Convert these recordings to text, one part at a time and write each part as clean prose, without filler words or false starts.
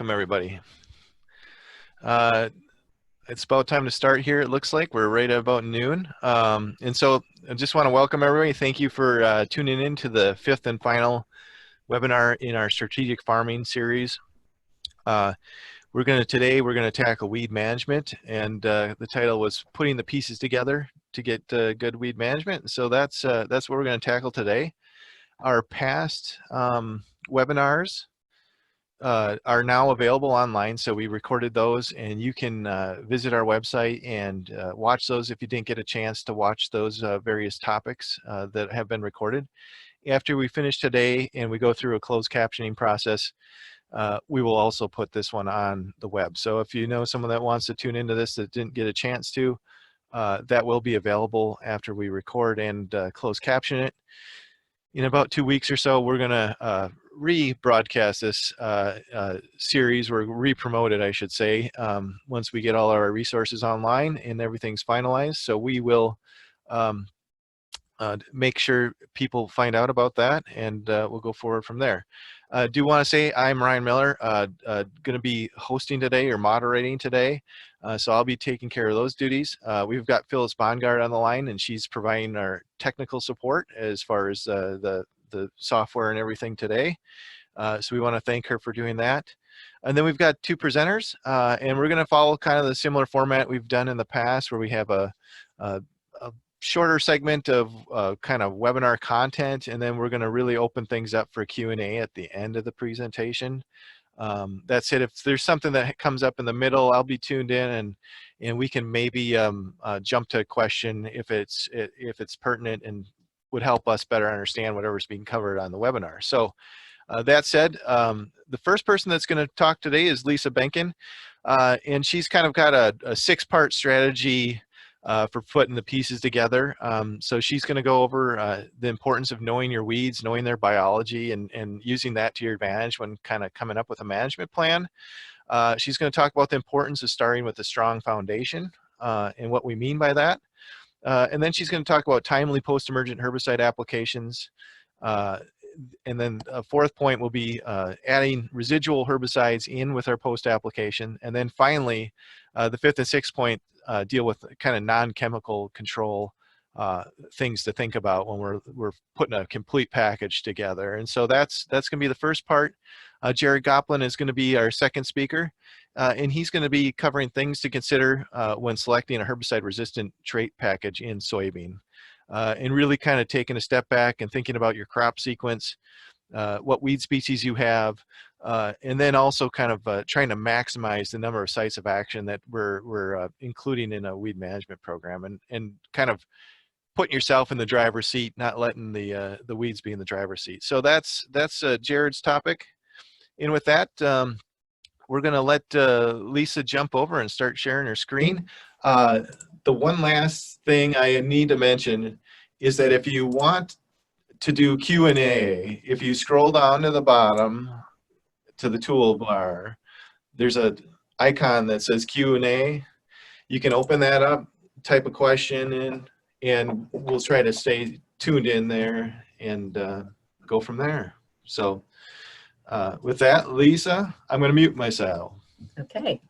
welcome everybody. It's about time to start here. It looks like we're right at about noon. And so I just want to welcome everybody. Thank you for tuning in to the fifth and final webinar in our strategic farming series. Today we're going to tackle weed management, and the title was putting the pieces together to get good weed management. So that's what we're going to tackle today. Our past webinars are now available online, so we recorded those, and you can visit our website and watch those if you didn't get a chance to watch those various topics that have been recorded. After we finish today and we go through a closed captioning process, we will also put this one on the web. So if you know someone that wants to tune into this that didn't get a chance to, that will be available after we record and close caption it. In about 2 weeks or so, we're going to rebroadcast this series, or re-promote it, I should say, once we get all our resources online and everything's finalized. So we will make sure people find out about that, and we'll go forward from there. I do want to say I'm Ryan Miller, going to be hosting today or moderating today, so I'll be taking care of those duties. We've got Phyllis Bongard on the line, and she's providing our technical support as far as the software and everything today. So we want to thank her for doing that. And then we've got two presenters, and we're going to follow kind of the similar format we've done in the past, where we have a shorter segment of kind of webinar content, and then we're going to really open things up for Q&A at the end of the presentation. That's it. If there's something that comes up in the middle, I'll be tuned in, and we can maybe jump to a question if it's pertinent and would help us better understand whatever's being covered on the webinar. So that said, the first person that's going to talk today is Lisa Benkin, and she's kind of got a 6-part strategy for putting the pieces together. So she's going to go over the importance of knowing your weeds, knowing their biology, and using that to your advantage when kind of coming up with a management plan. She's going to talk about the importance of starting with a strong foundation and what we mean by that. And then she's going to talk about timely post-emergent herbicide applications. And then a fourth point will be adding residual herbicides in with our post-application. And then finally, the fifth and sixth point deal with kind of non-chemical control things to think about when we're putting a complete package together. And so that's going to be the first part. Jared Goplin is going to be our second speaker, and he's going to be covering things to consider when selecting a herbicide-resistant trait package in soybean, and really kind of taking a step back and thinking about your crop sequence, what weed species you have, and then also kind of trying to maximize the number of sites of action that we're including in a weed management program, and kind of putting yourself in the driver's seat, not letting the weeds be in the driver's seat. So that's Jared's topic. And with that, we're going to let Lisa jump over and start sharing her screen. The one last thing I need to mention is that if you want to do Q&A, if you scroll down to the bottom to the toolbar, there's an icon that says Q&A. You can open that up, type a question in, and we'll try to stay tuned in there and go from there. So with that, Lisa, I'm going to mute myself. Okay.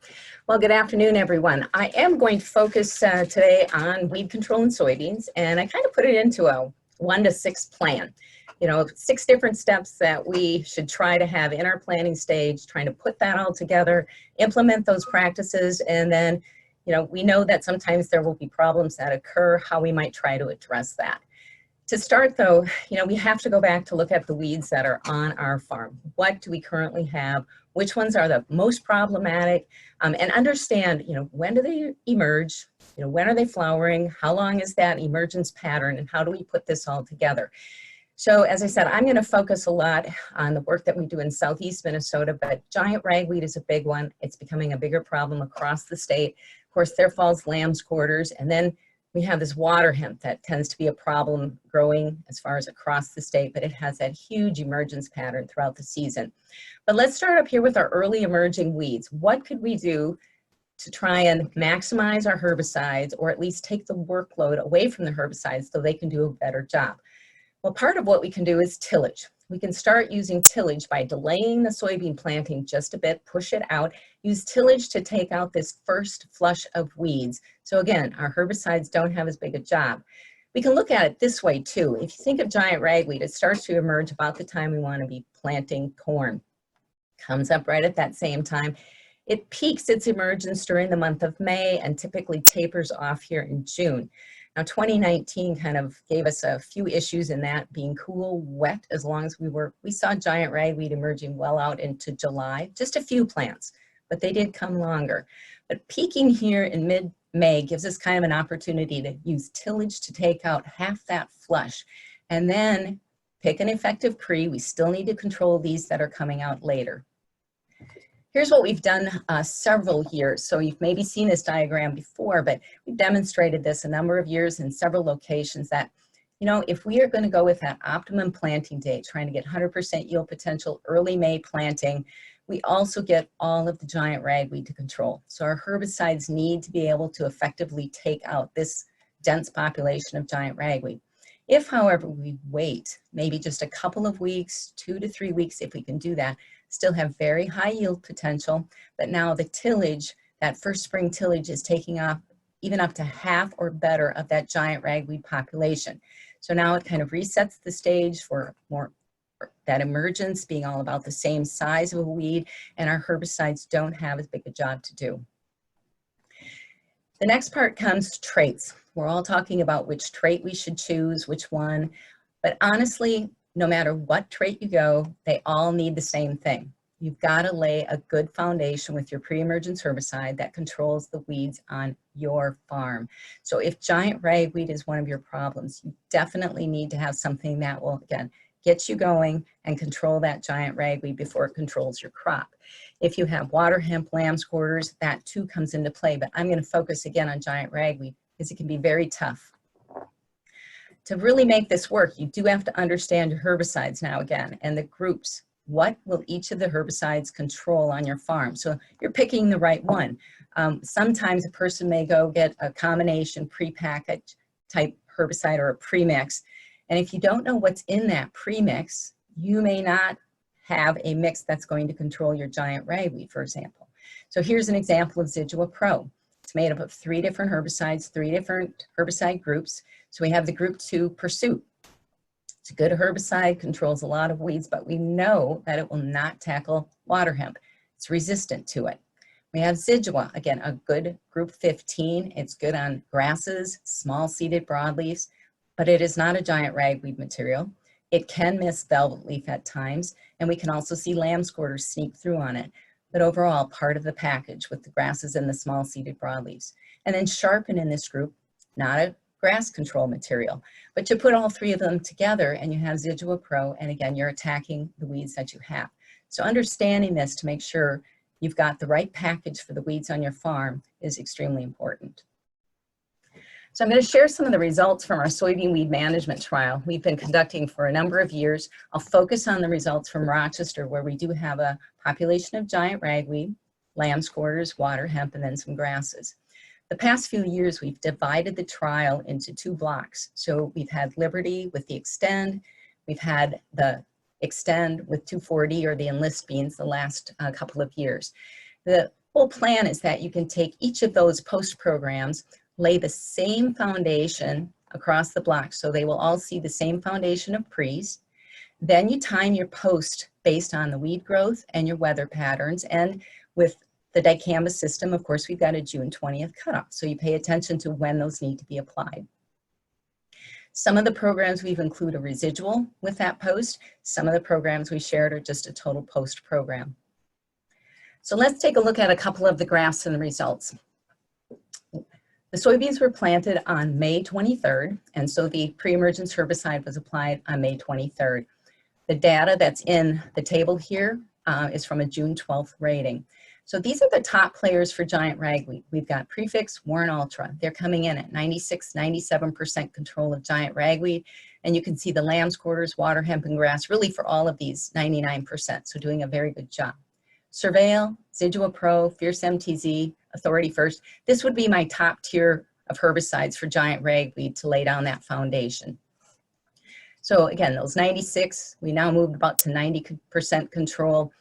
Well, good afternoon, everyone. I am going to focus today on weed control in soybeans, and I kind of put it into a 1 to 6 plan. You know, 6 different steps that we should try to have in our planning stage, trying to put that all together, implement those practices, and then, you know, we know that sometimes there will be problems that occur, how we might try to address that. To start though, you know, we have to go back to look at the weeds that are on our farm. What do we currently have? Which ones are the most problematic? And understand, you know, when do they emerge? You know, when are they flowering? How long is that emergence pattern? And how do we put this all together? So as I said, I'm going to focus a lot on the work that we do in southeast Minnesota, but giant ragweed is a big one. It's becoming a bigger problem across the state. Of course, there falls lamb's quarters, and then we have this water hemp that tends to be a problem growing as far as across the state, but it has that huge emergence pattern throughout the season. But let's start up here with our early emerging weeds. What could we do to try and maximize our herbicides, or at least take the workload away from the herbicides so they can do a better job? Well, part of what we can do is tillage. we can start using tillage by delaying the soybean planting just a bit, push it out, use tillage to take out this first flush of weeds. So again, our herbicides don't have as big a job. We can look at it this way too. If you think of giant ragweed, it starts to emerge about the time we want to be planting corn. Comes up right at that same time. It peaks its emergence during the month of May and typically tapers off here in June. Now 2019 kind of gave us a few issues in that, being cool, wet, as long as we saw giant ragweed emerging well out into July, just a few plants, but they did come longer. But peaking here in mid-May gives us kind of an opportunity to use tillage to take out half that flush, and then pick an effective pre. We still need to control these that are coming out later. Here's what we've done several years. So you've maybe seen this diagram before, but we've demonstrated this a number of years in several locations that, you know, if we are going to go with that optimum planting date, trying to get 100% yield potential early May planting, we also get all of the giant ragweed to control. So our herbicides need to be able to effectively take out this dense population of giant ragweed. If, however, we wait maybe just a couple of weeks, 2 to 3 weeks, if we can do that, still have very high yield potential, but now the tillage, that first spring tillage, is taking off even up to half or better of that giant ragweed population. So now it kind of resets the stage for more that emergence being all about the same size of a weed, and our herbicides don't have as big a job to do. The next part comes traits. We're all talking about which trait we should choose, which one, but honestly, no matter what trait you go, they all need the same thing. You've got to lay a good foundation with your pre-emergence herbicide that controls the weeds on your farm. So if giant ragweed is one of your problems, you definitely need to have something that will, again, get you going and control that giant ragweed before it controls your crop. If you have water hemp, lamb's quarters, that too comes into play, but I'm going to focus again on giant ragweed because it can be very tough. To really make this work, you do have to understand your herbicides now again and the groups. What will each of the herbicides control on your farm? So you're picking the right one. Sometimes a person may go get a combination prepackaged type herbicide or a premix. And if you don't know what's in that premix, you may not have a mix that's going to control your giant ragweed, for example. So here's an example of Zidua Pro. It's made up of 3 different herbicides, 3 different herbicide groups. So we have the group 2, Pursuit. It's a good herbicide, controls a lot of weeds, but we know that it will not tackle water hemp. It's resistant to it. We have Zidua, again, a good group 15. It's good on grasses, small seeded broadleaves, but it is not a giant ragweed material. It can miss velvet leaf at times, and we can also see lamb's quarters sneak through on it. But overall, part of the package with the grasses and the small seeded broadleaves. And then Sharpen in this group, not a grass control material, but you put all 3 of them together and you have Zidua Pro, and again, you're attacking the weeds that you have. So understanding this to make sure you've got the right package for the weeds on your farm is extremely important. So I'm going to share some of the results from our soybean weed management trial we've been conducting for a number of years. I'll focus on the results from Rochester, where we do have a population of giant ragweed, lamb's quarters, water hemp, and then some grasses. The past few years, we've divided the trial into 2 blocks. So we've had Liberty with the Extend, we've had the Extend with 240 or the Enlist beans the last couple of years. The whole plan is that you can take each of those post programs, lay the same foundation across the block, so they will all see the same foundation of pre's. Then you time your post based on the weed growth and your weather patterns, and with the dicamba system, of course, we've got a June 20th cutoff, so you pay attention to when those need to be applied. Some of the programs we've included a residual with that post. Some of the programs we shared are just a total post program. So let's take a look at a couple of the graphs and the results. The soybeans were planted on May 23rd, and so the pre-emergence herbicide was applied on May 23rd. The data that's in the table here is from a June 12th rating. So these are the top players for giant ragweed. We've got Prefix, Warren Ultra. They're coming in at 96, 97% control of giant ragweed. And you can see the lamb's quarters, water hemp, and grass, really for all of these, 99%. So doing a very good job. Surveil, Zidua Pro, Fierce MTZ, Authority First. This would be my top tier of herbicides for giant ragweed to lay down that foundation. So So again, those 96, we now moved about to 90% control.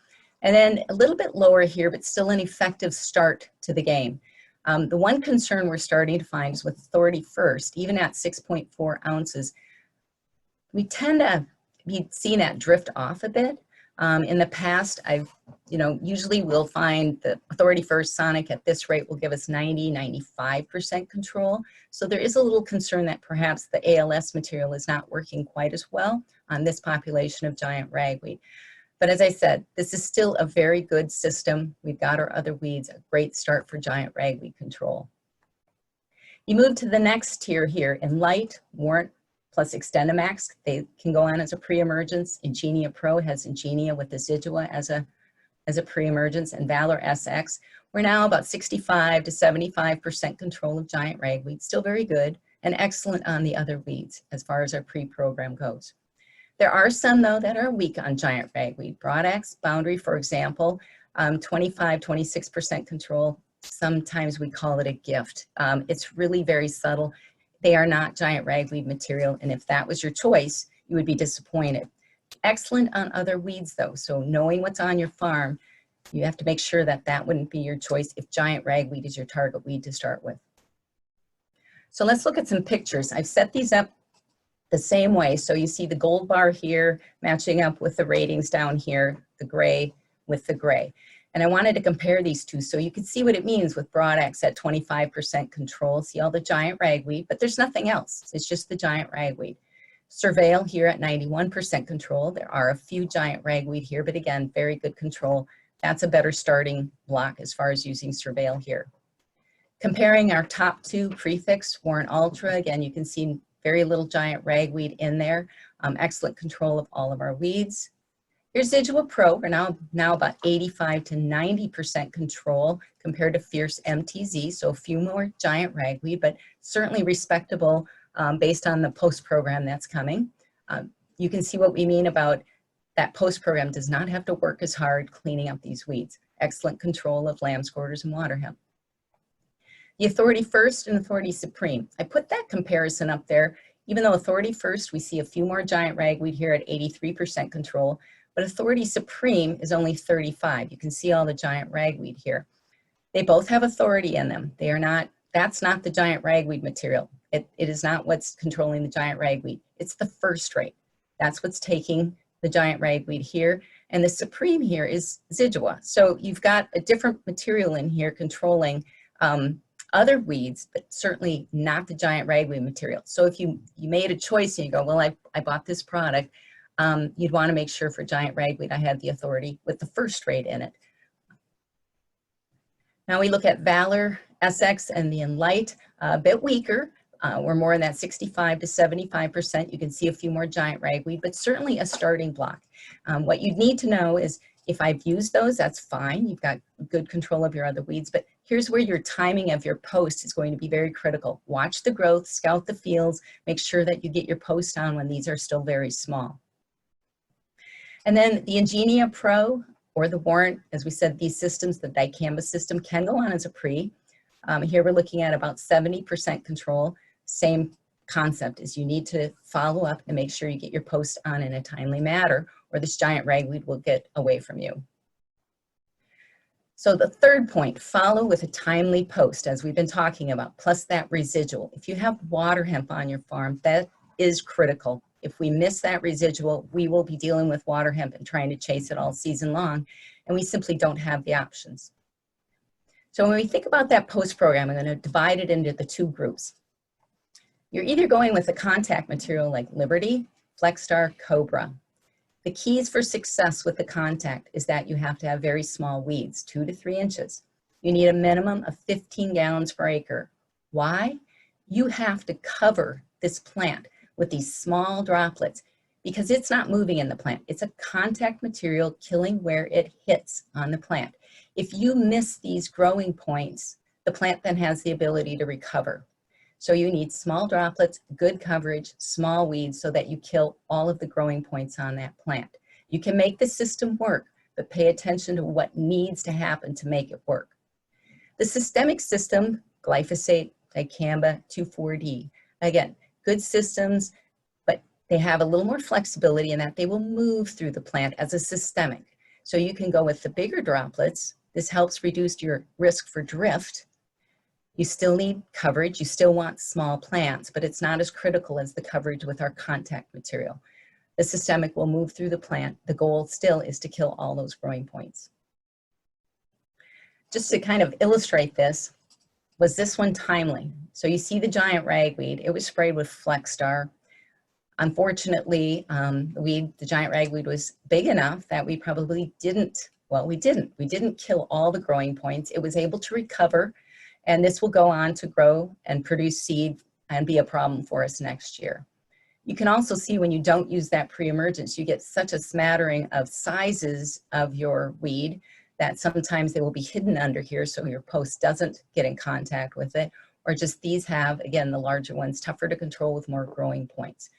And then a little bit lower here, but still an effective start to the game. The one concern we're starting to find is with authority first, even at 6.4 ounces, we tend to be seeing that drift off a bit. In the past, usually we'll find the authority first sonic at this rate will give us 95% control. So there is a little concern that perhaps the ALS material is not working quite as well on this population of giant ragweed. But as I said, this is still a very good system. We've got our other weeds, a great start for giant ragweed control. You move to the next tier here in light, warrant plus XtendiMax. They can go on as a pre-emergence. Ingenia Pro has Ingenia with Decidua as a pre-emergence, and Valor SX. We're now about 65 to 75% control of giant ragweed, still very good, and excellent on the other weeds as far as our pre-program goes. There are some, though, that are weak on giant ragweed. Broadaxe, Boundary, for example, 26% control. Sometimes we call it a gift. It's really very subtle. They are not giant ragweed material, and if that was your choice, you would be disappointed. Excellent on other weeds, though, so knowing what's on your farm, you have to make sure that that wouldn't be your choice if giant ragweed is your target weed to start with. So let's look at some pictures. I've set these up the same way. So you see the gold bar here matching up with the ratings down here, the gray with the gray. And I wanted to compare these two so you could see what it means with Broadaxe at 25% control. See all the giant ragweed, but there's nothing else. It's just the giant ragweed. Surveil here at 91% control. There are a few giant ragweed here, but again, very good control. That's a better starting block as far as using Surveil here. Comparing our top two prefix, Warrant Ultra, again, you can see very little giant ragweed in there. Excellent control of all of our weeds. Here's Decidua Pro. We're now about 85 to 90% control compared to Fierce MTZ. So a few more giant ragweed, but certainly respectable based on the post-program that's coming. You can see what we mean about that post-program does not have to work as hard cleaning up these weeds. Excellent control of lamb's quarters and water hemp. The Authority First and Authority Supreme. I put that comparison up there. Even though Authority First, we see a few more giant ragweed here at 83% control, but Authority Supreme is only 35. You can see all the giant ragweed here. They both have authority in them. They are not, that's not the giant ragweed material. It is not what's controlling the giant ragweed. It's the first rate. That's what's taking the giant ragweed here. And the Supreme here is Decidua. So you've got a different material in here controlling other weeds, but certainly not the giant ragweed material. So if you made a choice and you go, well, I bought this product, you'd want to make sure for giant ragweed I had the authority with the first rate in it. Now we look at Valor SX and the Enlight, a bit weaker. We're more in that 65 to 75%. You can see a few more giant ragweed, but certainly a starting block. What you'd need to know is if I've used those, that's fine. You've got good control of your other weeds, but here's where your timing of your post is going to be very critical. Watch the growth, scout the fields, make sure that you get your post on when these are still very small. And then the Ingenia Pro or the Warrant, as we said, these systems, the dicamba system can go on as a pre. Here we're looking at about 70% control. Same concept is you need to follow up and make sure you get your post on in a timely manner or this giant ragweed will get away from you. So the third point, follow with a timely post, as we've been talking about, plus that residual. If you have water hemp on your farm, that is critical. If we miss that residual, we will be dealing with water hemp and trying to chase it all season long, and we simply don't have the options. So when we think about that post program, I'm going to divide it into the two groups. You're either going with a contact material like Liberty, Flexstar, Cobra. The keys for success with the contact is that you have to have very small weeds, 2 to 3 inches. You need a minimum of 15 gallons per acre. Why? You have to cover this plant with these small droplets because it's not moving in the plant. It's a contact material killing where it hits on the plant. If you miss these growing points, the plant then has the ability to recover. So you need small droplets, good coverage, small weeds so that you kill all of the growing points on that plant. You can make the system work, but pay attention to what needs to happen to make it work. The systemic system, glyphosate, dicamba, 2,4-D. Again, good systems, but They have a little more flexibility in that they will move through the plant as a systemic. So you can go with the bigger droplets. This helps reduce your risk for drift. You still need coverage. You still want small plants, but it's not as critical as the coverage with our contact material. The systemic will move through the plant. The goal still is to kill all those growing points. Just to kind of illustrate this, was this one timely? So you see the giant ragweed. It was sprayed with Flexstar. Unfortunately, the giant ragweed was big enough that we probably didn't, well, we didn't kill all the growing points. It was able to recover, and this will go on to grow and produce seed and be a problem for us next year. You can also see when you don't use that pre-emergence, you get such a smattering of sizes of your weed that sometimes they will be hidden under here so your post doesn't get in contact with it, or just these have, again, the larger ones, tougher to control with more growing points.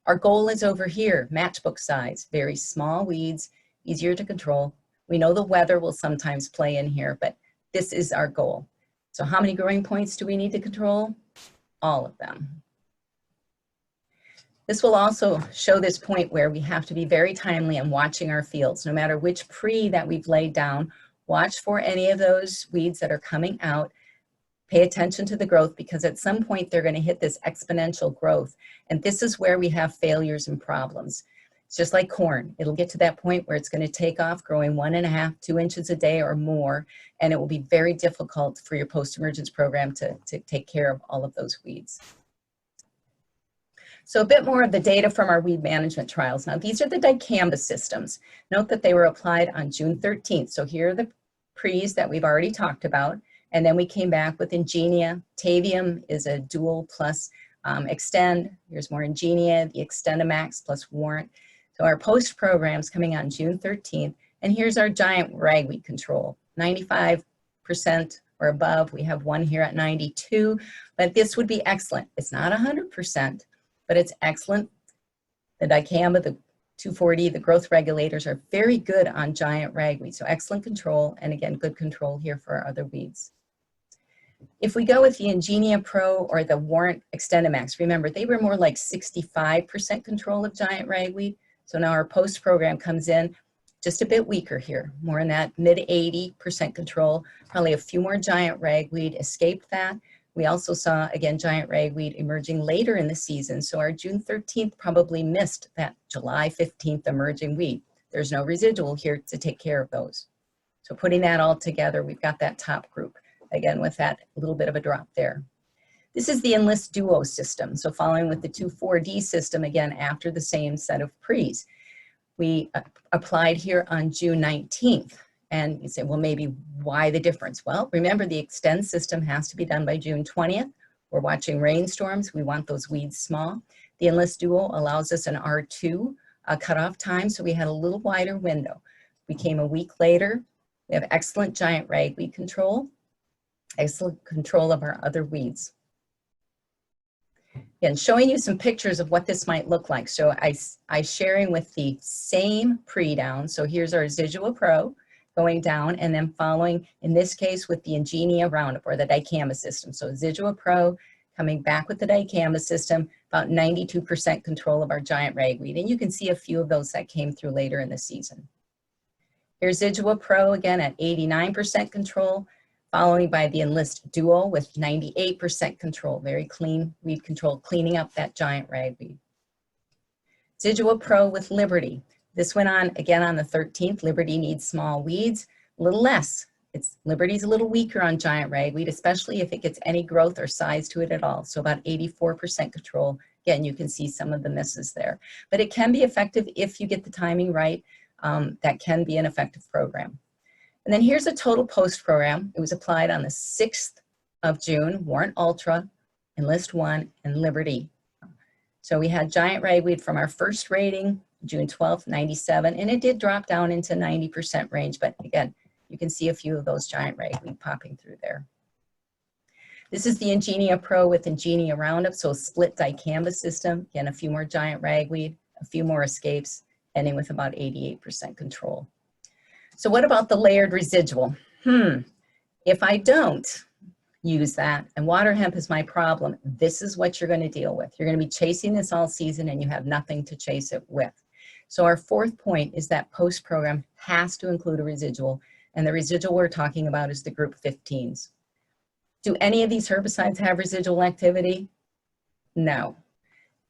Our goal is over here, matchbook size, very small weeds, easier to control. We know the weather will sometimes play in here, but this is our goal. So how many growing points do we need to control? All of them. This will also show this point where we have to be very timely in watching our fields. No matter which pre that we've laid down, watch for any of those weeds that are coming out. Pay attention to the growth, because at some point they're going to hit this exponential growth. And this is where we have failures and problems. It's just like corn. It'll get to that point where it's going to take off growing 1.5, 2 inches a day or more. And it will be very difficult for your post-emergence program to take care of all of those weeds. So a bit more of the data from our weed management trials. Now, these are the dicamba systems. Note that they were applied on June 13th. So here are the pre's that we've already talked about. And then we came back with Ingenia. Tavium is a dual plus extend. Here's more Ingenia, the Extendamax plus Warrant. So our post program's coming on June 13th. And here's our giant ragweed control, 95% or above. We have one here at 92, but this would be excellent. It's not 100%, but it's excellent. The dicamba, the 2,4-D, the growth regulators are very good on giant ragweed. So excellent control, and again, good control here for our other weeds. If we go with the Ingenia Pro or the Warrant Extendamax, remember they were more like 65% control of giant ragweed. So now our post program comes in just a bit weaker here, more in that mid 80% control. Probably a few more giant ragweed escaped that. We also saw, again, giant ragweed emerging later in the season. So our June 13th probably missed that July 15th emerging weed. There's no residual here to take care of those. So putting that all together, we've got that top group, again, with that little bit of a drop there. This is the Enlist Duo system. So following with the 2,4-D system, again, after the same set of pre's. We applied here on June 19th. And you say, well, maybe why the difference? Well, remember the Extend system has to be done by June 20th. We're watching rainstorms. We want those weeds small. The Enlist Duo allows us an R2 cutoff time, so we had a little wider window. We came a week later. We have excellent giant ragweed control, excellent control of our other weeds. Again, showing you some pictures of what this might look like. So I sharing with the same pre-down. So here's our Zidua Pro going down, and then following, in this case, with the Ingenia Roundup or the dicamba system. So Zidua Pro coming back with the dicamba system, about 92% control of our giant ragweed. And you can see a few of those that came through later in the season. Here's Zidua Pro again at 89% control, following by the Enlist Duo with 98% control, very clean weed control, cleaning up that giant ragweed. Zidua Pro with Liberty. This went on again on the 13th. Liberty needs small weeds, a little less. Liberty's a little weaker on giant ragweed, especially if it gets any growth or size to it at all. So about 84% control. Again, you can see some of the misses there. But it can be effective if you get the timing right. That can be an effective program. And then here's a total post program. It was applied on the 6th of June, Warrant Ultra, Enlist 1, and Liberty. So we had giant ragweed from our first rating, June 12th, 97, and it did drop down into 90% range, but again, you can see a few of those giant ragweed popping through there. This is the Ingenia Pro with Ingenia Roundup, so a split dicamba system. Again, a few more giant ragweed, a few more escapes, ending with about 88% control. So what about the layered residual? If I don't use that. And water hemp is my problem. This is what you're going to deal with. You're going to be chasing this all season and you have nothing to chase it with. So our fourth point is that post program has to include a residual, and the residual we're talking about is the group 15s. Do any of these herbicides have residual activity? No.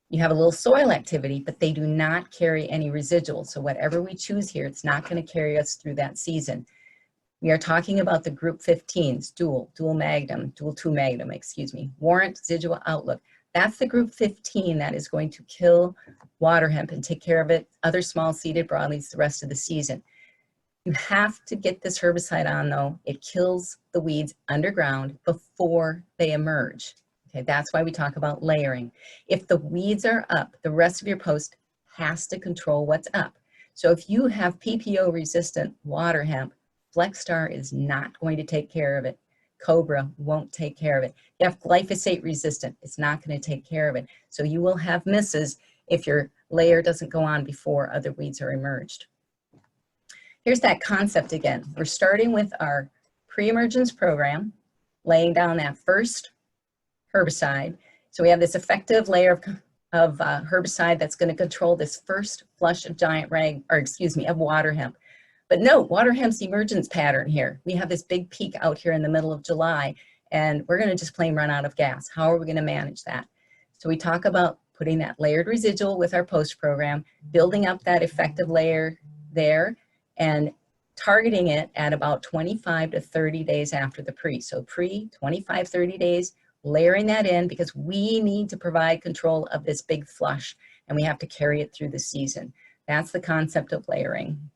You have a little soil activity, but they do not carry any residuals. So whatever we choose here, it's not going to carry us through that season. We are talking about the group 15s, dual 2 magnum, warrant, residual, outlook. That's the group 15 that is going to kill water hemp and take care of it, other small seeded broadleaves the rest of the season. You have to get this herbicide on though. It kills the weeds underground before they emerge. Okay, that's why we talk about layering. If the weeds are up, the rest of your post has to control what's up. So if you have PPO resistant water hemp, FlexStar is not going to take care of it. Cobra won't take care of it. You have glyphosate resistant, it's not going to take care of it. So you will have misses if your layer doesn't go on before other weeds are emerged. Here's that concept again. We're starting with our pre-emergence program, laying down that first herbicide. So we have this effective layer of herbicide that's going to control this first flush of of water hemp. But note, water hemp's emergence pattern here. We have this big peak out here in the middle of July, and we're going to just plain run out of gas. How are we going to manage that? So we talk about putting that layered residual with our post program, building up that effective layer there, and targeting it at about 25 to 30 days after the pre. So pre, 25, 30 days, layering that in because we need to provide control of this big flush, and we have to carry it through the season. That's the concept of layering.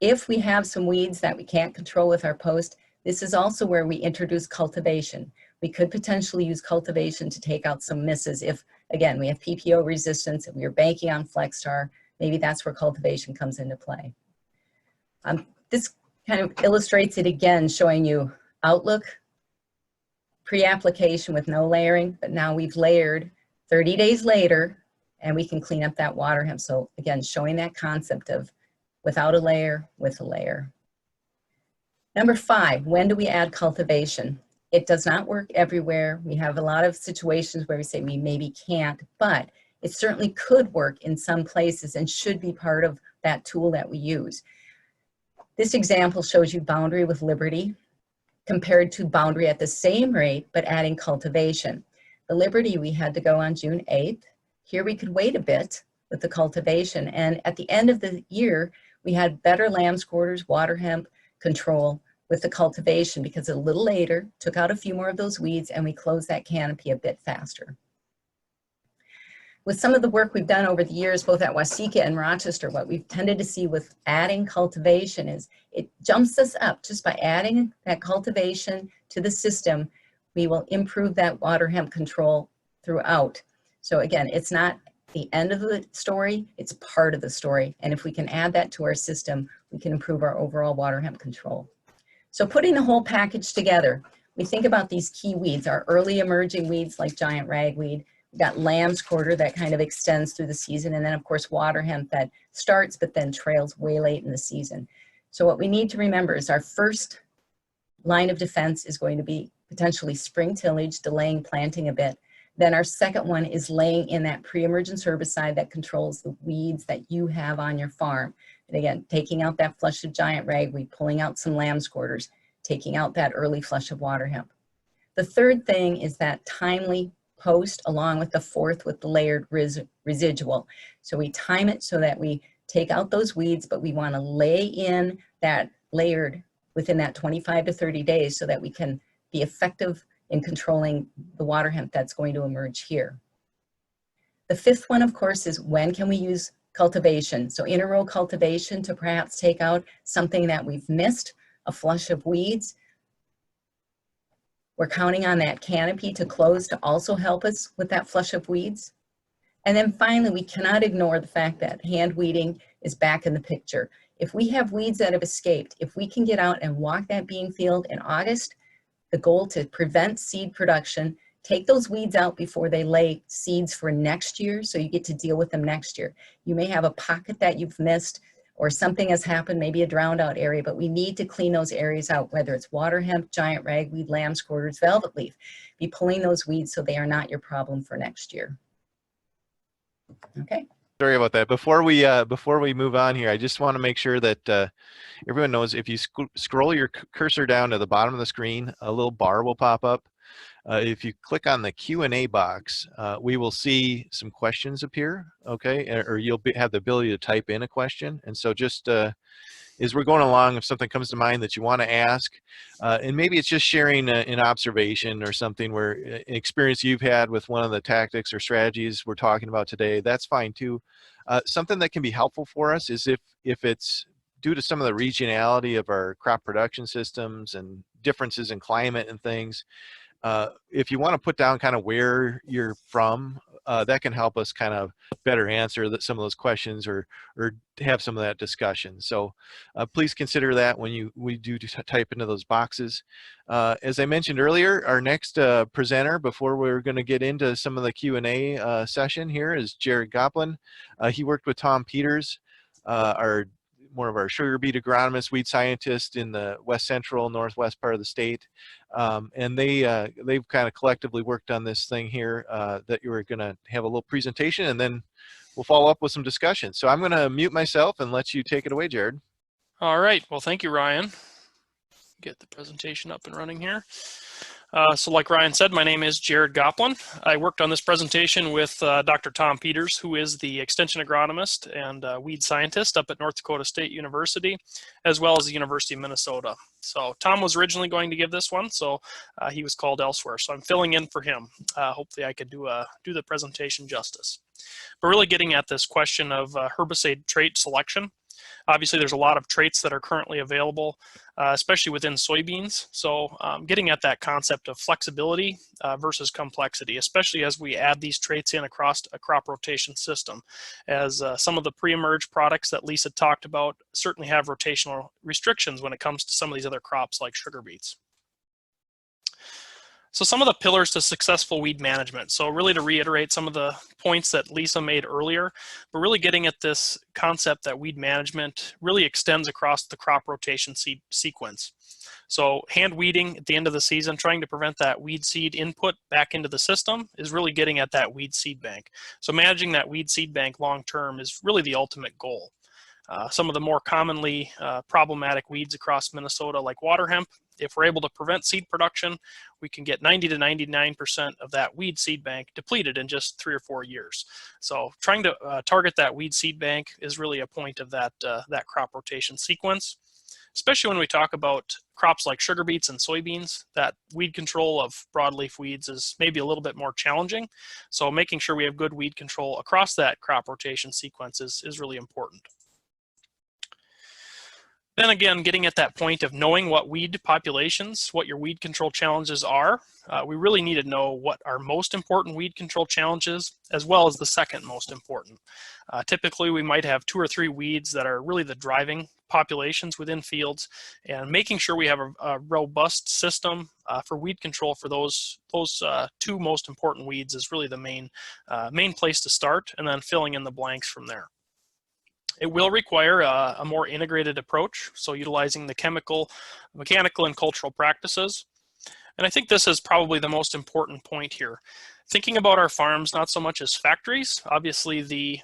If we have some weeds that we can't control with our post, this is also where we introduce cultivation. We could potentially use cultivation to take out some misses if, again, we have PPO resistance and we are banking on FlexStar. Maybe that's where cultivation comes into play. This kind of illustrates it again, showing you outlook, pre-application with no layering, but now we've layered 30 days later and we can clean up that water hemp. So again, showing that concept of without a layer, with a layer. Number 5, when do we add cultivation? It does not work everywhere. We have a lot of situations where we say we maybe can't, but it certainly could work in some places and should be part of that tool that we use. This example shows you boundary with Liberty compared to boundary at the same rate, but adding cultivation. The Liberty, we had to go on June 8th. Here we could wait a bit with the cultivation. And at the end of the year, we had better lamb's quarters, water hemp control with the cultivation because a little later, took out a few more of those weeds and we closed that canopy a bit faster. With some of the work we've done over the years, both at Waseca and Rochester, what we've tended to see with adding cultivation is it jumps us up. Just by adding that cultivation to the system, we will improve that water hemp control throughout. So again, it's not the end of the story, it's part of the story. And if we can add that to our system, we can improve our overall water hemp control. So putting the whole package together, we think about these key weeds, our early emerging weeds like giant ragweed. We've got lamb's quarter that kind of extends through the season, and then of course water hemp that starts but then trails way late in the season. So what we need to remember is our first line of defense is going to be potentially spring tillage, delaying planting a bit. Then our second one is laying in that pre-emergence herbicide that controls the weeds that you have on your farm. And again, taking out that flush of giant ragweed, pulling out some lamb's quarters, taking out that early flush of water hemp. The third thing is that timely post along with the fourth with the layered residual. So we time it so that we take out those weeds, but we want to lay in that layered within that 25 to 30 days so that we can be effective in controlling the water hemp that's going to emerge here. The fifth one, of course, is when can we use cultivation? So interrow cultivation to perhaps take out something that we've missed, a flush of weeds. We're counting on that canopy to close to also help us with that flush of weeds. And then finally, we cannot ignore the fact that hand weeding is back in the picture. If we have weeds that have escaped, if we can get out and walk that bean field in August, the goal to prevent seed production, take those weeds out before they lay seeds for next year so you get to deal with them next year. You may have a pocket that you've missed or something has happened, maybe a drowned out area, but we need to clean those areas out, whether it's water hemp, giant ragweed, lamb's quarters, velvet leaf. Be pulling those weeds so they are not your problem for next year. Okay. Sorry about that. Before we move on here, I just want to make sure that everyone knows if you scroll your cursor down to the bottom of the screen, a little bar will pop up. If you click on the Q&A box, we will see some questions appear, okay? Or you'll have the ability to type in a question. And so just as we're going along, if something comes to mind that you want to ask, and maybe it's just sharing an observation or something where an experience you've had with one of the tactics or strategies we're talking about today, that's fine too. Something that can be helpful for us is if it's due to some of the regionality of our crop production systems and differences in climate and things, if you want to put down kind of where you're from, that can help us kind of better answer some of those questions or have some of that discussion. So please consider that when we do type into those boxes. As I mentioned earlier, our next presenter, before we're going to get into some of the Q&A session here, is Jared Goplin. He worked with Tom Peters, one of our sugar beet agronomists, weed scientists in the west central, northwest part of the state. And they've kind of collectively worked on this thing here that you're going to have a little presentation, and then we'll follow up with some discussion. So I'm going to mute myself and let you take it away, Jared. All right. Well, thank you, Ryan. Get the presentation up and running here. So like Ryan said, my name is Jared Goplin. I worked on this presentation with Dr. Tom Peters, who is the extension agronomist and weed scientist up at North Dakota State University, as well as the University of Minnesota. So Tom was originally going to give this one, so he was called elsewhere. So I'm filling in for him. Hopefully I could do the presentation justice. But really getting at this question of herbicide trait selection. Obviously, there's a lot of traits that are currently available, especially within soybeans. So getting at that concept of flexibility versus complexity, especially as we add these traits in across a crop rotation system. As some of the pre-emerge products that Lisa talked about certainly have rotational restrictions when it comes to some of these other crops like sugar beets. So some of the pillars to successful weed management. So really to reiterate some of the points that Lisa made earlier, but really getting at this concept that weed management really extends across the crop rotation sequence. So hand weeding at the end of the season, trying to prevent that weed seed input back into the system is really getting at that weed seed bank. So managing that weed seed bank long-term is really the ultimate goal. Some of the more commonly problematic weeds across Minnesota, like water hemp, if we're able to prevent seed production, we can get 90 to 99% of that weed seed bank depleted in just 3 or 4 years. So trying to target that weed seed bank is really a point of that crop rotation sequence, especially when we talk about crops like sugar beets and soybeans. That weed control of broadleaf weeds is maybe a little bit more challenging. So making sure we have good weed control across that crop rotation sequence is really important. Then again, getting at that point of knowing what weed populations, what your weed control challenges are, we really need to know what our most important weed control challenges, as well as the second most important. Typically, we might have 2 or 3 weeds that are really the driving populations within fields, and making sure we have a robust system for weed control for those 2 most important weeds is really the main place to start, and then filling in the blanks from there. It will require a more integrated approach, so utilizing the chemical, mechanical, and cultural practices. And I think this is probably the most important point here. Thinking about our farms not so much as factories. Obviously, the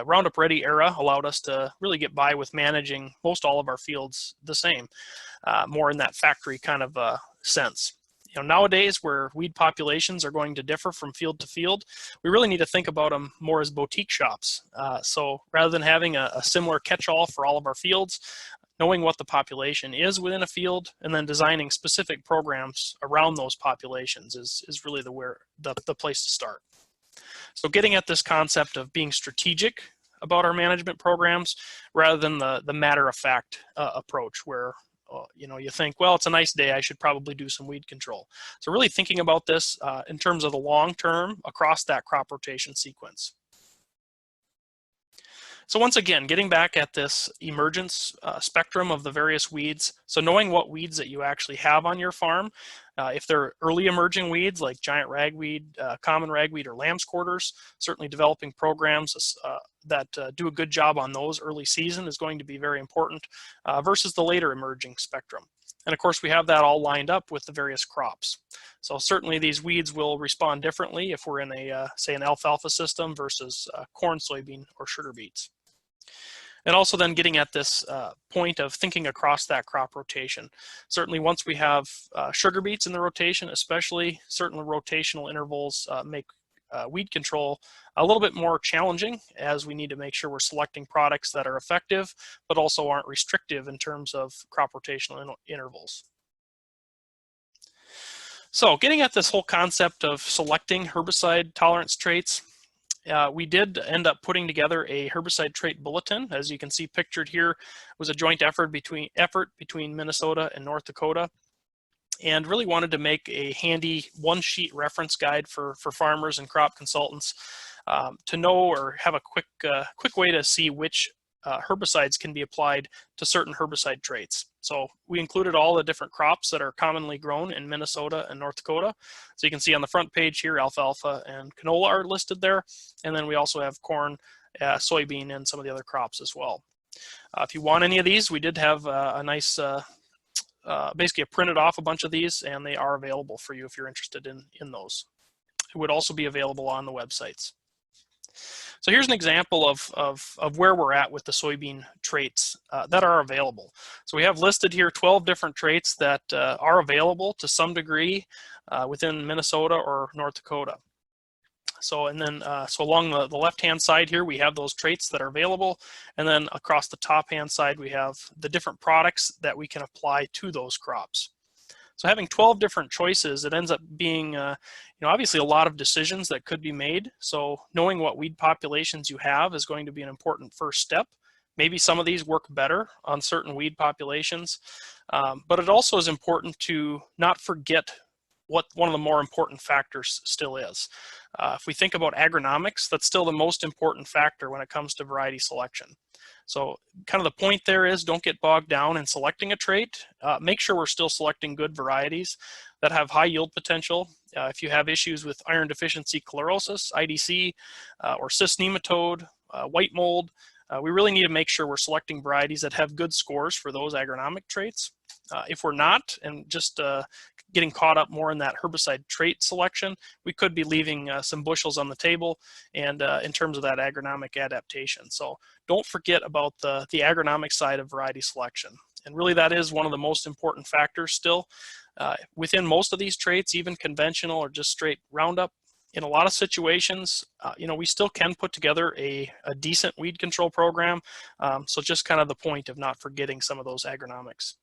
Roundup Ready era allowed us to really get by with managing most all of our fields the same, more in that factory kind of sense. Nowadays, where weed populations are going to differ from field to field, we really need to think about them more as boutique shops. So rather than having a similar catch-all for all of our fields, knowing what the population is within a field and then designing specific programs around those populations is really the place to start. So getting at this concept of being strategic about our management programs rather than the matter-of-fact approach where you think, well, it's a nice day, I should probably do some weed control. So really thinking about this in terms of the long term across that crop rotation sequence. So once again, getting back at this emergence spectrum of the various weeds, so knowing what weeds that you actually have on your farm, if they're early emerging weeds like giant ragweed, common ragweed, or lamb's quarters, certainly developing programs that do a good job on those early season is going to be very important versus the later emerging spectrum. And of course, we have that all lined up with the various crops. So certainly these weeds will respond differently if we're in a, say, an alfalfa system versus corn, soybean, or sugar beets. And also then getting at this point of thinking across that crop rotation. Certainly once we have sugar beets in the rotation, especially certain rotational intervals make weed control a little bit more challenging, as we need to make sure we're selecting products that are effective, but also aren't restrictive in terms of crop rotational intervals. So getting at this whole concept of selecting herbicide tolerance traits, we did end up putting together a herbicide trait bulletin. As you can see pictured here, was a joint effort between Minnesota and North Dakota, and really wanted to make a handy one-sheet reference guide for farmers and crop consultants to know or have a quick way to see which herbicides can be applied to certain herbicide traits. So we included all the different crops that are commonly grown in Minnesota and North Dakota. So you can see on the front page here, alfalfa and canola are listed there. And then we also have corn, soybean, and some of the other crops as well. If you want any of these, we did have a nice, basically printed off a bunch of these, and they are available for you if you're interested in those. It would also be available on the websites. So here's an example of where we're at with the soybean traits that are available. So we have listed here 12 different traits that are available to some degree within Minnesota or North Dakota. So and then so along the left-hand side here, we have those traits that are available, and then across the top-hand side, we have the different products that we can apply to those crops. So having 12 different choices, it ends up being, obviously a lot of decisions that could be made. So knowing what weed populations you have is going to be an important first step. Maybe some of these work better on certain weed populations, but it also is important to not forget what one of the more important factors still is. If we think about agronomics, that's still the most important factor when it comes to variety selection. So kind of the point there is, don't get bogged down in selecting a trait. Make sure we're still selecting good varieties that have high yield potential. If you have issues with iron deficiency chlorosis, IDC, or cyst nematode, white mold, we really need to make sure we're selecting varieties that have good scores for those agronomic traits. If we're not, and just getting caught up more in that herbicide trait selection, we could be leaving some bushels on the table and in terms of that agronomic adaptation. So don't forget about the agronomic side of variety selection. And really that is one of the most important factors still. Within most of these traits, even conventional or just straight Roundup, in a lot of situations, we still can put together a decent weed control program. So just kind of the point of not forgetting some of those agronomics.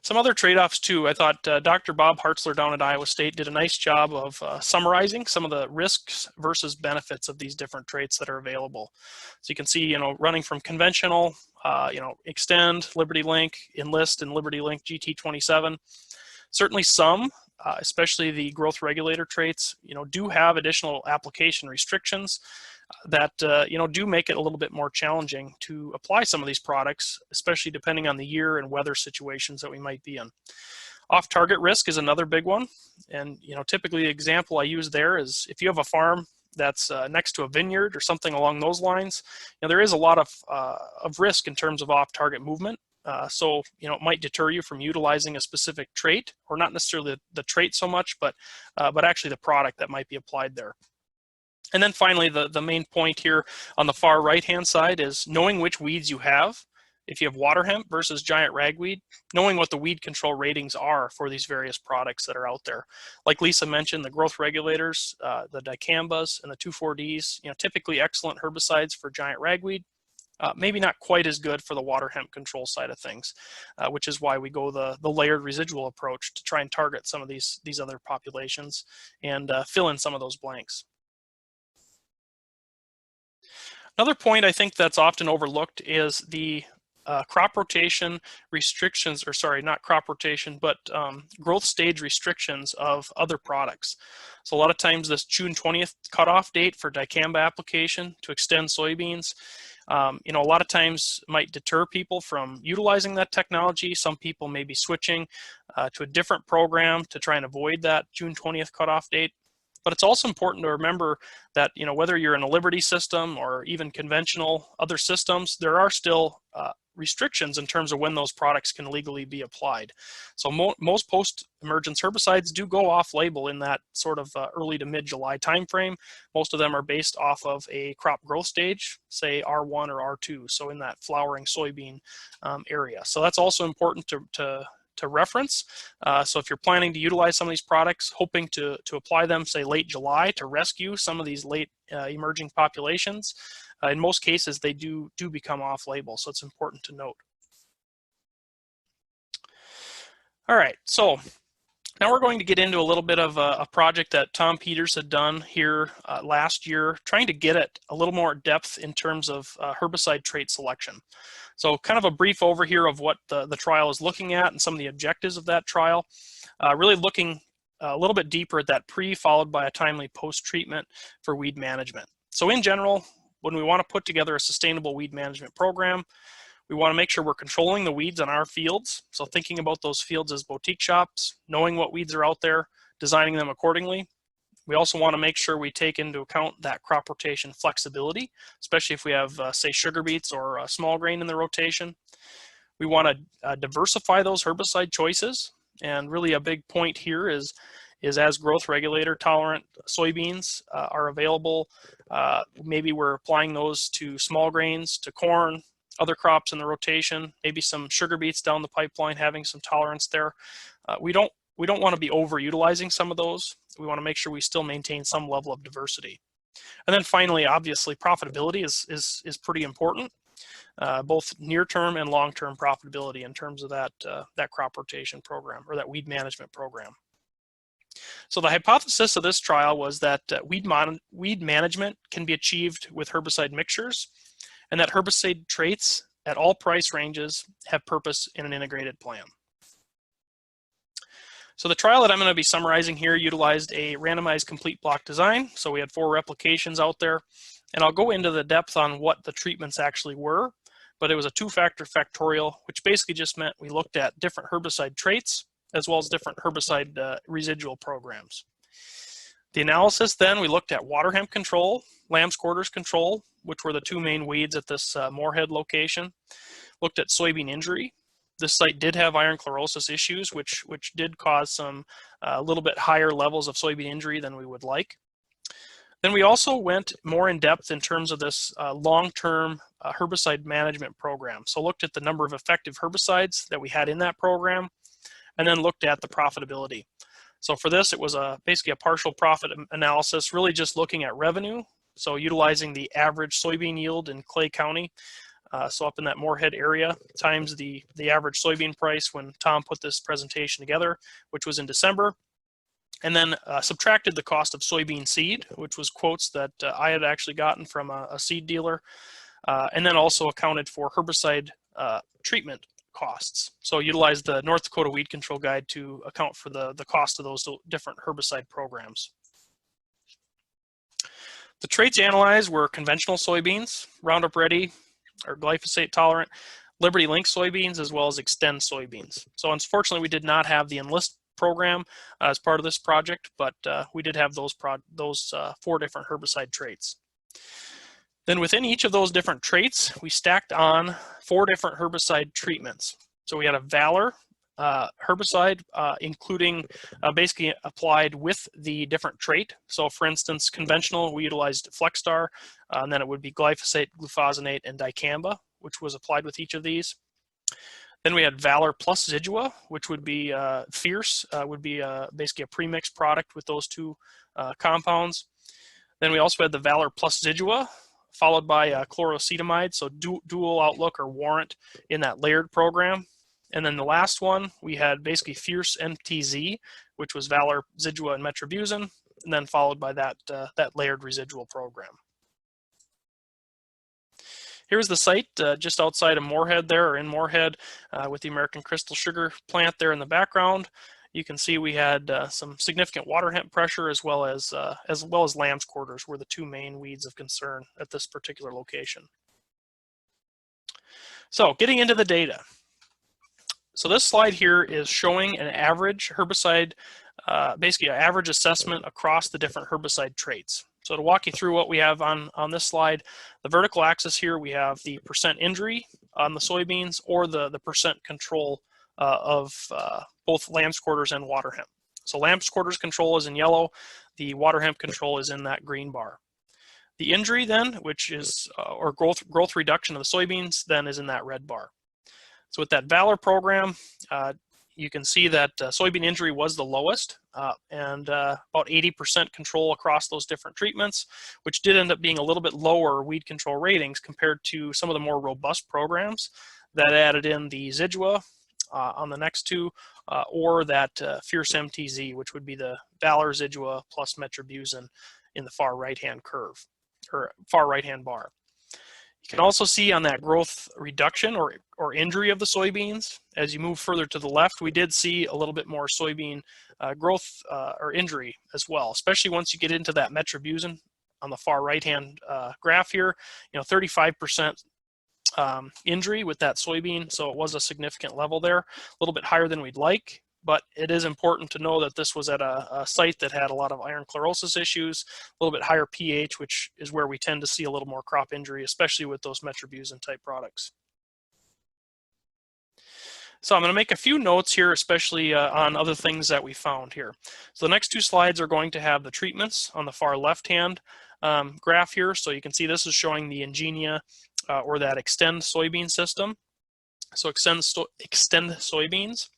Some other trade-offs too. I thought Dr. Bob Hartzler down at Iowa State did a nice job of summarizing some of the risks versus benefits of these different traits that are available. So you can see, running from conventional, Extend, Liberty Link, Enlist, and Liberty Link GT27. Certainly some, especially the growth regulator traits, do have additional application restrictions that do make it a little bit more challenging to apply some of these products, especially depending on the year and weather situations that we might be in. Off-target risk is another big one, and typically the example I use there is if you have a farm that's next to a vineyard or something along those lines, there is a lot of risk in terms of off-target movement. So it might deter you from utilizing a specific trait, or not necessarily the trait so much, but actually the product that might be applied there. And then finally, the main point here on the far right-hand side is knowing which weeds you have. If you have water hemp versus giant ragweed, knowing what the weed control ratings are for these various products that are out there. Like Lisa mentioned, the growth regulators, the dicambas, and the 2,4-Ds, typically excellent herbicides for giant ragweed. Maybe not quite as good for the water hemp control side of things, which is why we go the layered residual approach to try and target some of these other populations and fill in some of those blanks. Another point I think that's often overlooked is the crop rotation restrictions, or sorry, not crop rotation, but growth stage restrictions of other products. So a lot of times this June 20th cutoff date for dicamba application to extend soybeans, you know, a lot of times might deter people from utilizing that technology. Some people may be switching to a different program to try and avoid that June 20th cutoff date. But it's also important to remember that, you know, whether you're in a Liberty system or even conventional other systems, there are still restrictions in terms of when those products can legally be applied. So most post-emergence herbicides do go off-label in that sort of early to mid-July timeframe. Most of them are based off of a crop growth stage, say R1 or R2, so in that flowering soybean area. So that's also important to reference. So if you're planning to utilize some of these products, hoping to apply them, say, late July to rescue some of these late emerging populations, in most cases, they do become off-label, so it's important to note. All right, so now we're going to get into a little bit of a project that Tom Peters had done here last year, trying to get at a little more depth in terms of herbicide trait selection. So kind of a brief overview of what the trial is looking at and some of the objectives of that trial, really looking a little bit deeper at that pre followed by a timely post-treatment for weed management. So in general, when we want to put together a sustainable weed management program, we want to make sure we're controlling the weeds on our fields. So thinking about those fields as boutique shops, knowing what weeds are out there, designing them accordingly. We also want to make sure we take into account that crop rotation flexibility, especially if we have, say, sugar beets or small grain in the rotation. We want to diversify those herbicide choices. And really a big point here is as growth regulator tolerant soybeans are available, maybe we're applying those to small grains, to corn, other crops in the rotation, maybe some sugar beets down the pipeline, having some tolerance there. We don't want to be overutilizing some of those. We want to make sure we still maintain some level of diversity. And then finally, obviously, profitability is pretty important, both near-term and long-term profitability in terms of that crop rotation program or that weed management program. So the hypothesis of this trial was that weed management can be achieved with herbicide mixtures, and that herbicide traits at all price ranges have purpose in an integrated plan. So the trial that I'm going to be summarizing here utilized a randomized complete block design. So we had 4 replications out there, and I'll go into the depth on what the treatments actually were, but it was a 2-factor factorial, which basically just meant we looked at different herbicide traits as well as different herbicide residual programs. The analysis then, we looked at water hemp control, lamb's quarters control, which were the 2 main weeds at this Moorhead location. Looked at soybean injury. This site did have iron chlorosis issues, which did cause some a little bit higher levels of soybean injury than we would like. Then we also went more in depth in terms of this long-term herbicide management program. So looked at the number of effective herbicides that we had in that program, and then looked at the profitability. So for this, it was basically a partial profit analysis, really just looking at revenue. So utilizing the average soybean yield in Clay County, so up in that Moorhead area, times the average soybean price when Tom put this presentation together, which was in December, and then subtracted the cost of soybean seed, which was quotes that I had actually gotten from a seed dealer, and then also accounted for herbicide treatment costs. So utilized the North Dakota Weed Control Guide to account for the cost of those different herbicide programs. The traits analyzed were conventional soybeans, Roundup Ready or glyphosate tolerant, Liberty Link soybeans, as well as Extend soybeans. So unfortunately, we did not have the Enlist program as part of this project, but we did have those 4 different herbicide traits. Then within each of those different traits, we stacked on 4 different herbicide treatments. So we had a Valor herbicide, including basically applied with the different trait. So for instance, conventional, we utilized Flexstar, and then it would be glyphosate, glufosinate, and dicamba, which was applied with each of these. Then we had Valor plus Zidua, which would be Fierce, would be basically a premixed product with those 2 compounds. Then we also had the Valor plus Zidua, followed by chlorocetamide, so dual outlook or warrant in that layered program. And then the last one, we had basically Fierce MTZ, which was Valor, Zidua, and Metribuzin, and then followed by that layered residual program. Here's the site just outside of Moorhead there, or in Moorhead, with the American Crystal Sugar plant there in the background. You can see we had some significant water hemp pressure as well as lamb's quarters were the two main weeds of concern at this particular location. So getting into the data. So this slide here is showing an average herbicide, basically an average assessment across the different herbicide traits. So to walk you through what we have on this slide, the vertical axis here, we have the percent injury on the soybeans or the percent control of both lamb's quarters and water hemp. So lamb's quarters control is in yellow, the water hemp control is in that green bar. The injury then, which is, or growth reduction of the soybeans, then is in that red bar. So with that Valor program, you can see that soybean injury was the lowest and about 80% control across those different treatments, which did end up being a little bit lower weed control ratings compared to some of the more robust programs that added in the Zidua on the next two, or that Fierce MTZ, which would be the Valor Zidua plus Metribuzin in the far right-hand curve, or far right-hand bar. You can also see on that growth reduction or injury of the soybeans, as you move further to the left, we did see a little bit more soybean growth or injury as well, especially once you get into that Metribuzin on the far right-hand graph here, 35% injury with that soybean, so it was a significant level there, a little bit higher than we'd like. But it is important to know that this was at a site that had a lot of iron chlorosis issues, a little bit higher pH, which is where we tend to see a little more crop injury, especially with those Metribuzin type products. So I'm going to make a few notes here, especially on other things that we found here. So the next two slides are going to have the treatments on the far left-hand graph here. So you can see this is showing the Ingenia or that Extend soybean system. So Extend soybeans.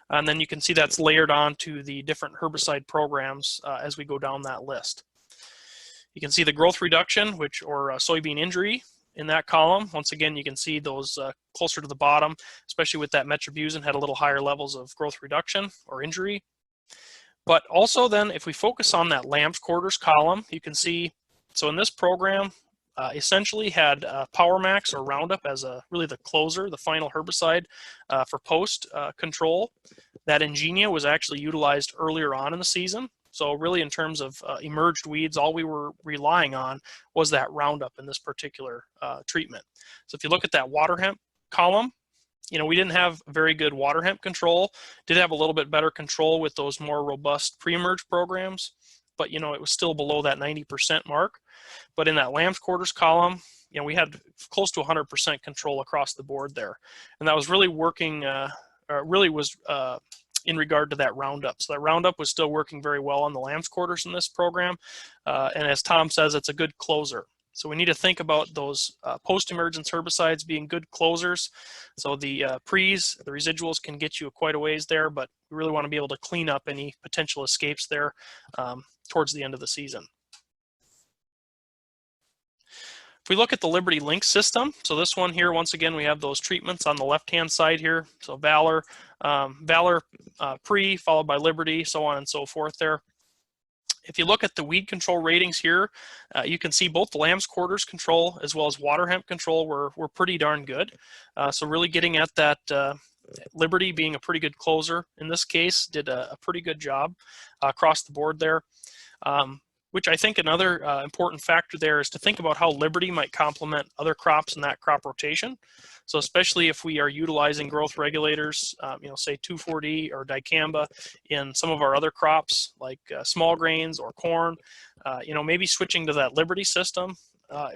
And then you can see that's layered onto the different herbicide programs as we go down that list. You can see the growth reduction, or soybean injury in that column. Once again, you can see those closer to the bottom, especially with that Metribuzin, had a little higher levels of growth reduction or injury. But also then, if we focus on that lamb's quarters column, you can see, so in this program, essentially had Power Max or Roundup as really the closer, the final herbicide for post control. That Ingenia was actually utilized earlier on in the season. So really in terms of emerged weeds, all we were relying on was that Roundup in this particular treatment. So if you look at that water hemp column, we didn't have very good water hemp control. Did have a little bit better control with those more robust pre-emerge programs, but it was still below that 90% mark. But in that lamb's quarters column, we had close to 100% control across the board there. And that was really working, in regard to that Roundup. So that Roundup was still working very well on the lamb's quarters in this program. And as Tom says, it's a good closer. So we need to think about those post-emergence herbicides being good closers. So the pre's, the residuals can get you quite a ways there, but we really want to be able to clean up any potential escapes there towards the end of the season. If we look at the Liberty Link system, so this one here, once again, we have those treatments on the left-hand side here. So Valor, Pre, followed by Liberty, so on and so forth there. If you look at the weed control ratings here, you can see both the lamb's quarters control as well as water hemp control were pretty darn good. So really getting at that Liberty being a pretty good closer in this case, did a pretty good job across the board there. Which I think another important factor there is to think about how Liberty might complement other crops in that crop rotation. So especially if we are utilizing growth regulators, say 2,4-D or dicamba in some of our other crops like small grains or corn, maybe switching to that Liberty system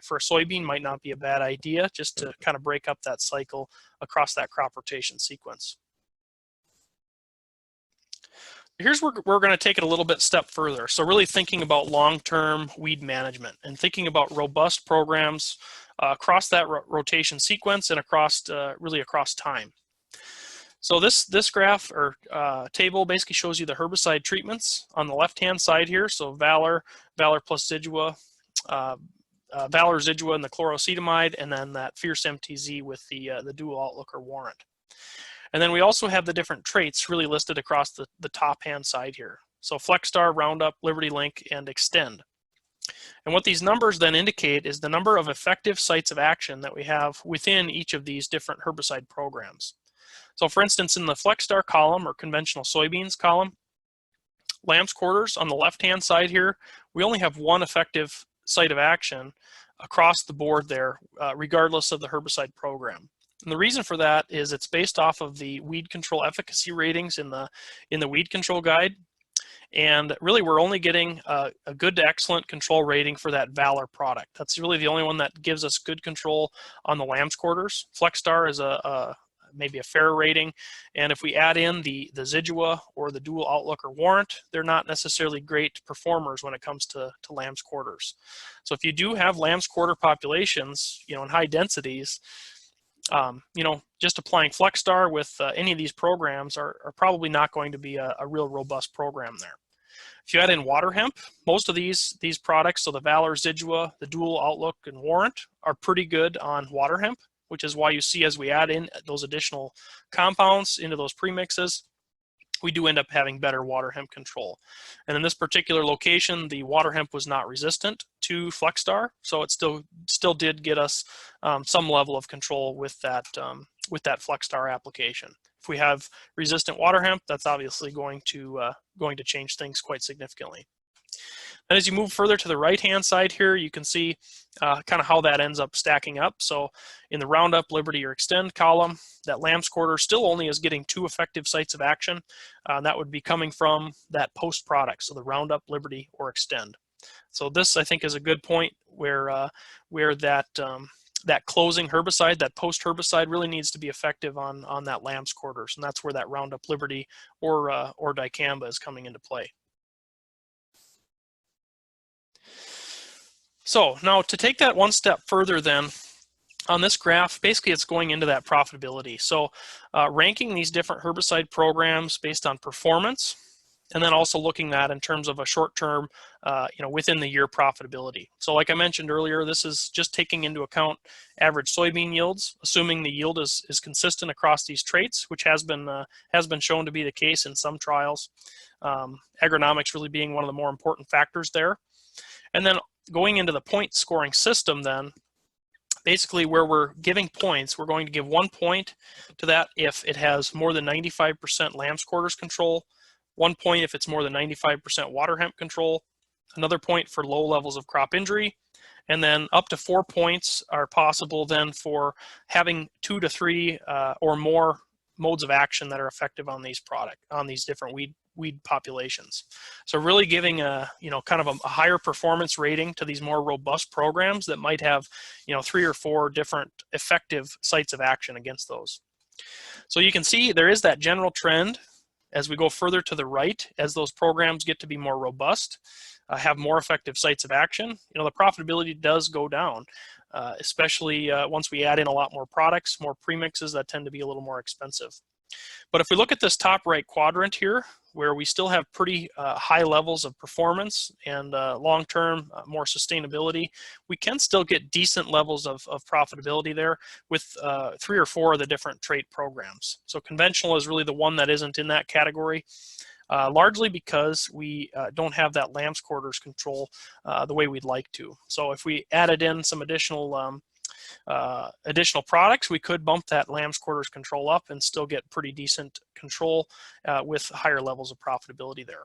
for a soybean might not be a bad idea, just to kind of break up that cycle across that crop rotation sequence. Here's where we're going to take it a little bit step further. So really thinking about long-term weed management and thinking about robust programs across that rotation sequence and really across time. So this graph or table basically shows you the herbicide treatments on the left-hand side here. So Valor plus Zidua, Valor Zidua and the chlorocetamide, and then that Fierce MTZ with the dual outlook or warrant. And then we also have the different traits really listed across the top hand side here. So FlexStar, Roundup, Liberty Link, and Extend. And what these numbers then indicate is the number of effective sites of action that we have within each of these different herbicide programs. So for instance, in the FlexStar column or conventional soybeans column, lamb's quarters on the left-hand side here, we only have one effective site of action across the board there, regardless of the herbicide program. And the reason for that is it's based off of the weed control efficacy ratings in the weed control guide. And really, we're only getting a good to excellent control rating for that Valor product. That's really the only one that gives us good control on the lamb's quarters. FlexStar is maybe a fair rating. And if we add in the Zidua or the dual outlook or warrant, they're not necessarily great performers when it comes to lamb's quarters. So if you do have lamb's quarter populations, in high densities, just applying FlexStar with any of these programs are probably not going to be a real robust program there. If you add in water hemp, most of these products, so the Valor, Zidua, the dual outlook, and warrant, are pretty good on water hemp, which is why you see as we add in those additional compounds into those premixes, we do end up having better water hemp control. And in this particular location, the water hemp was not resistant to FlexStar, so it still did get us some level of control with that FlexStar application. If we have resistant water hemp, that's obviously going to change things quite significantly. And as you move further to the right-hand side here, you can see kind of how that ends up stacking up. So in the Roundup, Liberty, or Extend column, that lamb's quarter still only is getting 2 effective sites of action. That would be coming from that post product, so the Roundup, Liberty, or Extend. So this, I think, is a good point where that closing herbicide, that post herbicide, really needs to be effective on that lamb's quarters, and that's where that Roundup, Liberty, or dicamba is coming into play. So now to take that one step further then, on this graph, basically it's going into that profitability. So ranking these different herbicide programs based on performance, and then also looking at in terms of a short-term, within the year profitability. So like I mentioned earlier, this is just taking into account average soybean yields, assuming the yield is consistent across these traits, which has been shown to be the case in some trials. Agronomics really being one of the more important factors there. And then going into the point scoring system then, basically where we're giving points, we're going to give 1 point to that if it has more than 95% lamb's quarters control, 1 point if it's more than 95% water hemp control, another point for low levels of crop injury, and then up to 4 points are possible then for having 2 to 3 or more modes of action that are effective on these different weed populations. So really giving kind of a higher performance rating to these more robust programs that might have 3 or 4 different effective sites of action against those. So you can see there is that general trend as we go further to the right, as those programs get to be more robust, have more effective sites of action, the profitability does go down, especially once we add in a lot more products, more premixes that tend to be a little more expensive. But if we look at this top right quadrant here, where we still have pretty high levels of performance and long-term more sustainability, we can still get decent levels of profitability there with 3 or 4 of the different trait programs. So conventional is really the one that isn't in that category, largely because we don't have that lamb's quarters control the way we'd like to. So if we added in some additional products, we could bump that lamb's quarters control up and still get pretty decent control with higher levels of profitability there.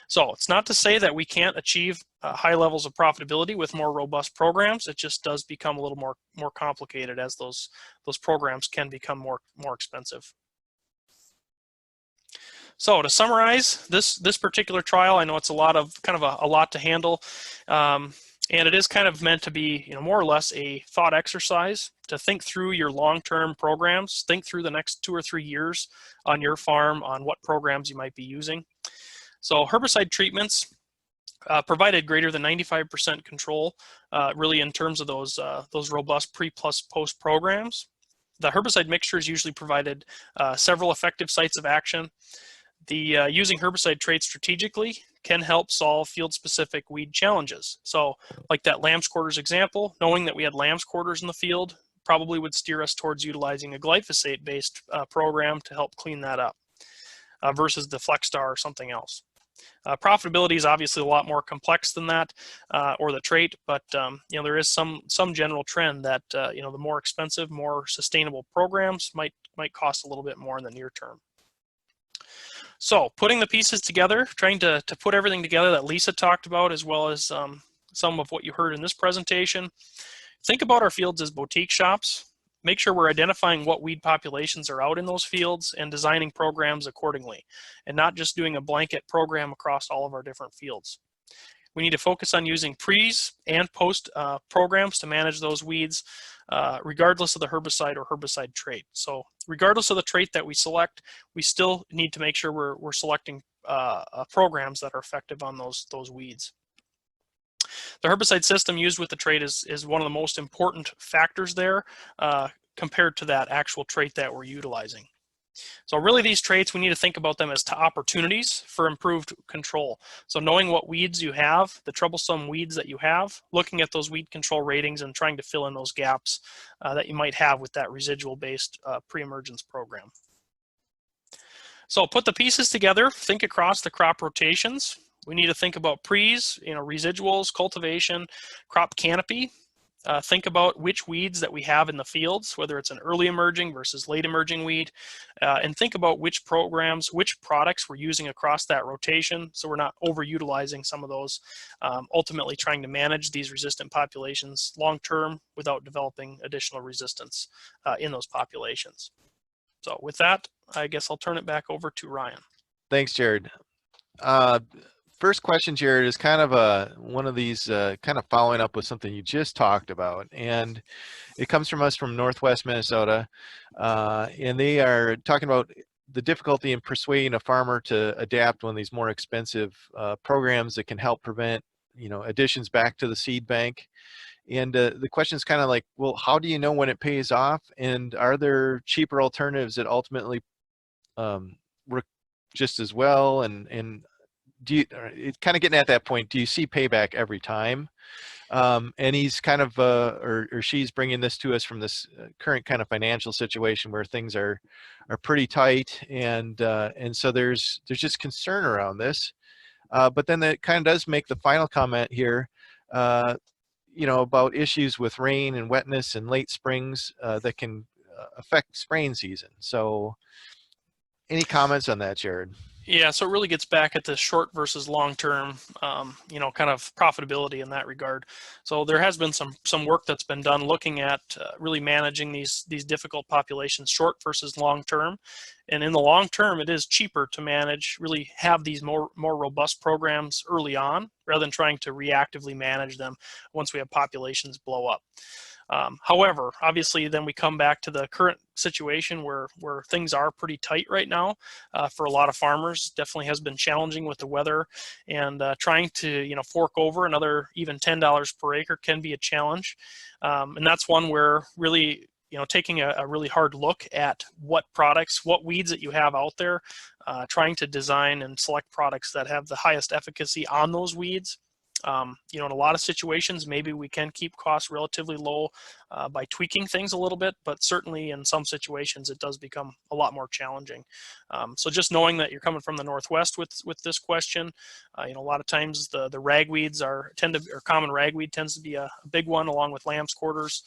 So it's not to say that we can't achieve high levels of profitability with more robust programs. It just does become a little more complicated as those programs can become more expensive. So to summarize this particular trial, I know it's a lot to handle. And it is kind of meant to be, more or less a thought exercise to think through your long-term programs, think through the next 2 or 3 years on your farm on what programs you might be using. So herbicide treatments provided greater than 95% control, really in terms of those robust pre plus post programs. The herbicide mixtures usually provided several effective sites of action. The using herbicide traits strategically can help solve field-specific weed challenges. So like that lamb's quarters example, knowing that we had lamb's quarters in the field probably would steer us towards utilizing a glyphosate-based program to help clean that up versus the FlexStar or something else. Profitability is obviously a lot more complex than that, or the trait, but there is some general trend that the more expensive, more sustainable programs might cost a little bit more in the near term. So putting the pieces together, trying to put everything together that Lisa talked about, as well as some of what you heard in this presentation. Think about our fields as boutique shops. Make sure we're identifying what weed populations are out in those fields and designing programs accordingly, and not just doing a blanket program across all of our different fields. We need to focus on using pre- and post programs to manage those weeds, regardless of the herbicide or herbicide trait. So regardless of the trait that we select, we still need to make sure we're selecting programs that are effective on those weeds. The herbicide system used with the trait is one of the most important factors there, compared to that actual trait that we're utilizing. So really these traits, we need to think about them as opportunities for improved control. So knowing what weeds you have, the troublesome weeds that you have, looking at those weed control ratings and trying to fill in those gaps that you might have with that residual-based pre-emergence program. So put the pieces together, think across the crop rotations. We need to think about pre's, residuals, cultivation, crop canopy. Think about which weeds that we have in the fields, whether it's an early emerging versus late emerging weed, and think about which programs, which products we're using across that rotation, so we're not overutilizing some of those, ultimately trying to manage these resistant populations long-term without developing additional resistance in those populations. So with that, I guess I'll turn it back over to Ryan. Thanks, Jared. First question, Jared, is kind of one of these kind of following up with something you just talked about, and it comes from us from Northwest Minnesota, and they are talking about the difficulty in persuading a farmer to adapt one of these more expensive programs that can help prevent, additions back to the seed bank. And the question is kind of like, well, how do you know when it pays off, and are there cheaper alternatives that ultimately work just as well? And do you, it's kind of getting at that point, do you see payback every time? And he's kind of, or she's bringing this to us from this current kind of financial situation where things are pretty tight, and so there's just concern around this. But then that kind of does make the final comment here, about issues with rain and wetness and late springs that can affect spraying season. So any comments on that, Jared? Yeah, so it really gets back at the short versus long-term, kind of profitability in that regard. So there has been some work that's been done looking at really managing these difficult populations, short versus long-term. And in the long term, it is cheaper to manage, really have these more robust programs early on, rather than trying to reactively manage them once we have populations blow up. However, obviously, then we come back to the current situation where things are pretty tight right now for a lot of farmers. Definitely has been challenging with the weather, and trying to fork over another even $10 per acre can be a challenge. And that's one where really taking a really hard look at what products, what weeds that you have out there, trying to design and select products that have the highest efficacy on those weeds. In a lot of situations, maybe we can keep costs relatively low by tweaking things a little bit, but certainly in some situations it does become a lot more challenging. So just knowing that you're coming from the Northwest with this question, a lot of times the ragweeds common ragweed tends to be a big one, along with lamb's quarters.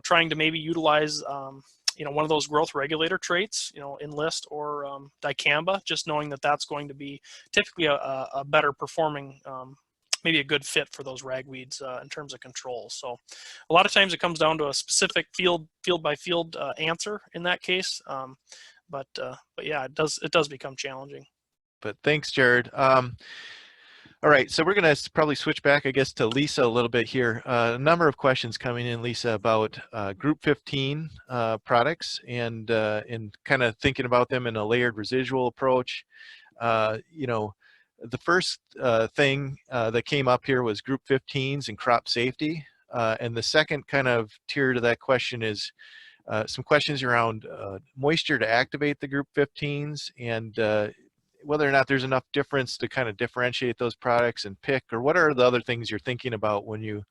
Trying to maybe utilize one of those growth regulator traits, enlist or dicamba, just knowing that that's going to be typically a better performing, maybe a good fit for those ragweeds in terms of control. So a lot of times it comes down to a specific field by field answer in that case. But yeah, it does become challenging. But thanks, Jared. All right, so we're going to probably switch back, I guess, to Lisa a little bit here. A number of questions coming in, Lisa, about Group 15 products and kind of thinking about them in a layered residual approach. The first thing that came up here was Group 15s and crop safety. And the second kind of tier to that question is some questions around moisture to activate the Group 15s, and whether or not there's enough difference to kind of differentiate those products and pick, or what are the other things you're thinking about when you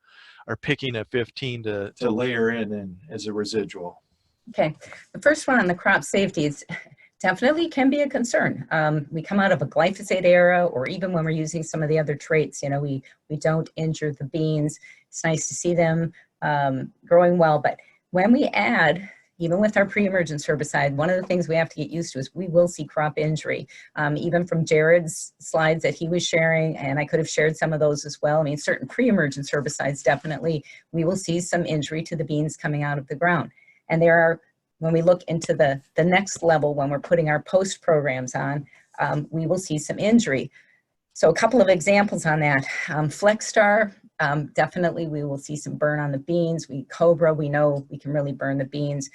are picking a 15 to layer in as a residual? Okay, the first one on the crop safety, it's definitely can be a concern. We come out of a glyphosate era, or even when we're using some of the other traits, you know, we don't injure the beans. It's nice to see them growing well, but when we add, even with our pre-emergence herbicide, one of the things we have to get used to is we will see crop injury. Even from Jared's slides that he was sharing, and I could have shared some of those as well. I mean, certain pre-emergence herbicides, definitely, we will see some injury to the beans coming out of the ground. And there are, when we look into the next level, when we're putting our post programs on, we will see some injury. So a couple of examples on that. Flexstar, definitely we will see some burn on the beans. Cobra, we know we can really burn the beans.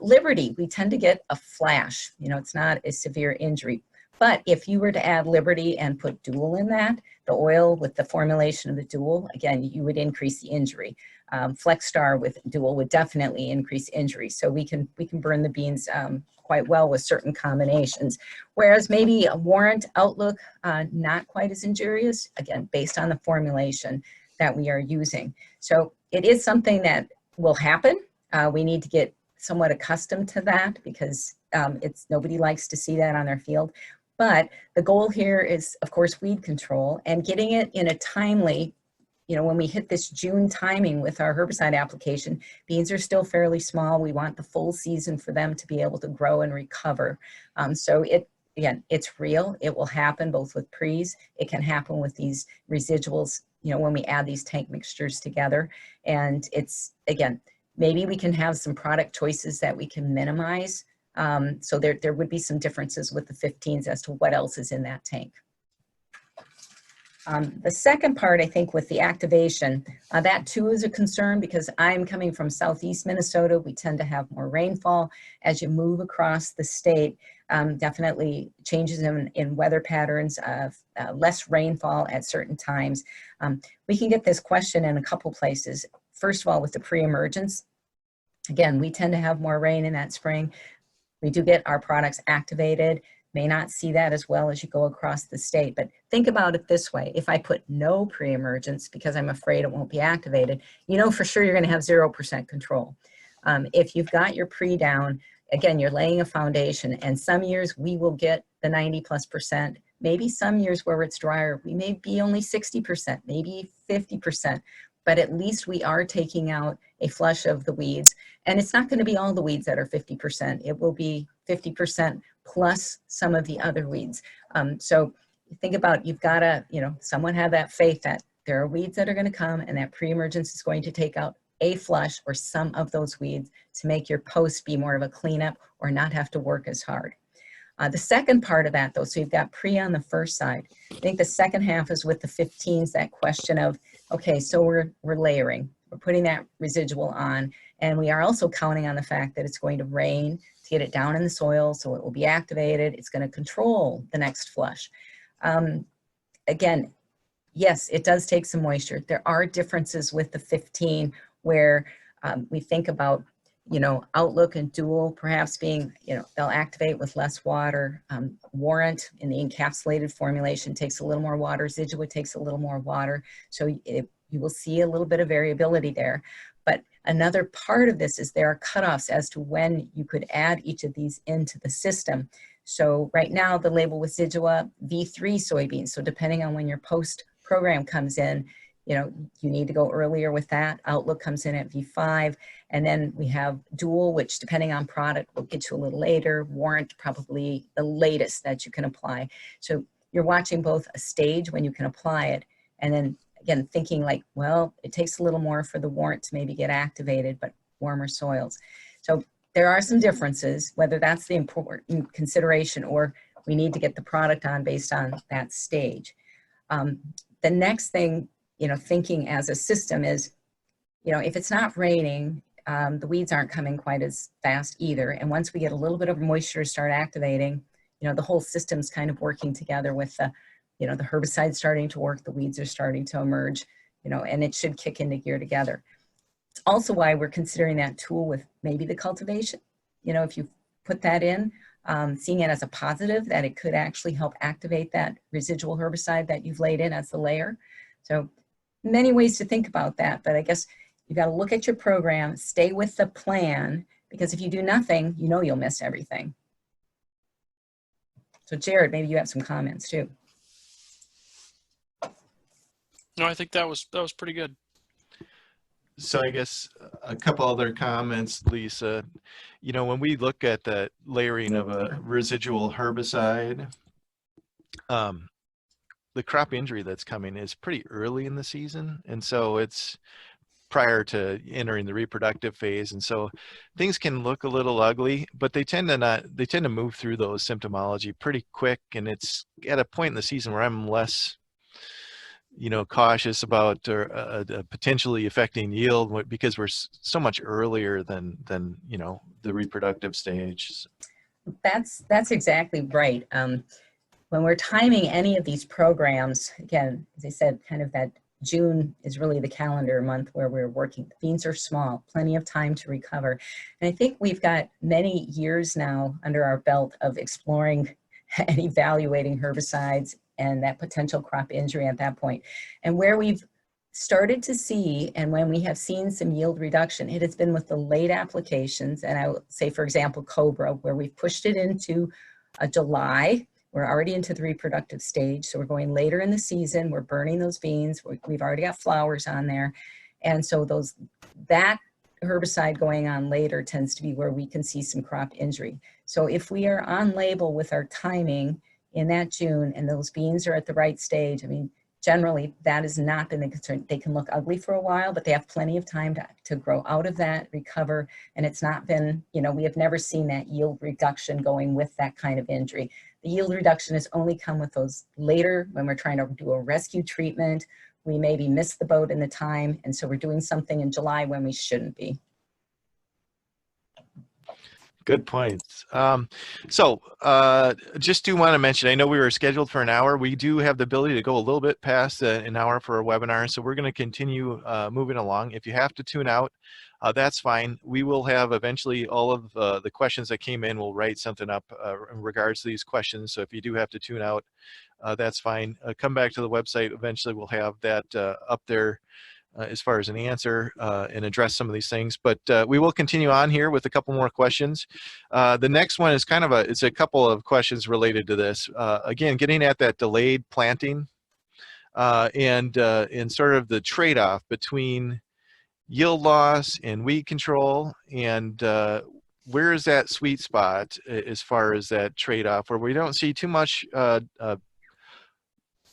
Liberty, we tend to get a flash. You know, it's not a severe injury. But if you were to add Liberty and put Dual in that, the oil with the formulation of the Dual, again, you would increase the injury. Flexstar with Dual would definitely increase injury. So we can burn the beans quite well with certain combinations. Whereas maybe a Warrant, Outlook, not quite as injurious, again, based on the formulation that we are using. So it is something that will happen. We need to get somewhat accustomed to that, because nobody likes to see that on their field. But the goal here is, of course, weed control, and getting it in a timely, you know, when we hit this June timing with our herbicide application, beans are still fairly small. We want the full season for them to be able to grow and recover. So again, it's real. It will happen both with pre's. It can happen with these residuals, you know, when we add these tank mixtures together. And it's, again, maybe we can have some product choices that we can minimize. So there would be some differences with the 15s as to what else is in that tank. The second part, I think, with the activation, that too is a concern, because I'm coming from southeast Minnesota. We tend to have more rainfall. As you move across the state, definitely changes in weather patterns, less rainfall at certain times. We can get this question in a couple places. First of all, with the pre-emergence, again, we tend to have more rain in that spring. We do get our products activated. May not see that as well as you go across the state, but think about it this way. If I put no pre-emergence because I'm afraid it won't be activated, you know for sure you're going to have 0% control. If you've got your pre down, again, you're laying a foundation, and some years we will get the 90+%. Maybe some years where it's drier, we may be only 60%, maybe 50%. But at least we are taking out a flush of the weeds. And it's not going to be all the weeds that are 50%. It will be 50% plus some of the other weeds. So think about, you've got to, you know, someone have that faith that there are weeds that are going to come, and that pre-emergence is going to take out a flush or some of those weeds to make your post be more of a cleanup or not have to work as hard. The second part of that, though, so you've got pre on the first side. I think the second half is with the 15s, that question of, okay, so we're layering, we're putting that residual on, and we are also counting on the fact that it's going to rain to get it down in the soil, so it will be activated. It's going to control the next flush. Again, yes, it does take some moisture. There are differences with the 15 where we think about, you know, Outlook and Dual perhaps being, you know, they'll activate with less water. Warrant in the encapsulated formulation takes a little more water. Zidua takes a little more water. So you will see a little bit of variability there. But another part of this is there are cutoffs as to when you could add each of these into the system. So right now the label with Zidua, V3 soybeans. So depending on when your post program comes in, you know, you need to go earlier with that. Outlook comes in at V5. And then we have Dual, which depending on product will get you a little later. Warrant, probably the latest that you can apply. So you're watching both a stage when you can apply it, and then again, thinking like, well, it takes a little more for the Warrant to maybe get activated, but warmer soils. So there are some differences, whether that's the important consideration or we need to get the product on based on that stage. The next thing, you know, thinking as a system is, you know, if it's not raining, the weeds aren't coming quite as fast either. And once we get a little bit of moisture start activating, you know, the whole system's kind of working together with the, you know, the herbicide starting to work, the weeds are starting to emerge, you know, and it should kick into gear together. It's also why we're considering that tool with maybe the cultivation. You know, if you put that in, seeing it as a positive, that it could actually help activate that residual herbicide that you've laid in as the layer. So many ways to think about that, but I guess you got to look at your program, stay with the plan, because if you do nothing, you know you'll miss everything. So Jared, maybe you have some comments too. No, I think that was pretty good. So I guess a couple other comments, Lisa. You know, when we look at the layering of a residual herbicide, the crop injury that's coming is pretty early in the season, and so it's prior to entering the reproductive phase, and so things can look a little ugly, but they tend to move through those symptomology pretty quick, and it's at a point in the season where I'm less, you know, cautious about potentially affecting yield because we're so much earlier than you know, the reproductive stage. That's exactly right. When we're timing any of these programs, again, as I said, kind of that June is really the calendar month where we're working. The beans are small, plenty of time to recover. And I think we've got many years now under our belt of exploring and evaluating herbicides and that potential crop injury at that point. And where we've started to see, and when we have seen some yield reduction, it has been with the late applications. And I would say, for example, Cobra, where we've pushed it into July. We're already into the reproductive stage, so we're going later in the season. We're burning those beans. We've already got flowers on there. And so that herbicide going on later tends to be where we can see some crop injury. So if we are on label with our timing in that June and those beans are at the right stage, I mean, generally that has not been the concern. They can look ugly for a while, but they have plenty of time to grow out of that, recover, and it's not been, you know, we have never seen that yield reduction going with that kind of injury. The yield reduction has only come with those later when we're trying to do a rescue treatment. We maybe missed the boat in the time, and so we're doing something in July when we shouldn't be. Good points. Just do want to mention, I know we were scheduled for an hour. We do have the ability to go a little bit past an hour for a webinar, so we're going to continue moving along. If you have to tune out, that's fine. We will have eventually all of the questions that came in. We'll write something up in regards to these questions. So if you do have to tune out, that's fine. Come back to the website. Eventually we'll have that up there as far as an answer and address some of these things. But we will continue on here with a couple more questions. The next one is it's a couple of questions related to this. Again, getting at that delayed planting and sort of the trade-off between yield loss and weed control, and where is that sweet spot as far as that trade-off where we don't see too much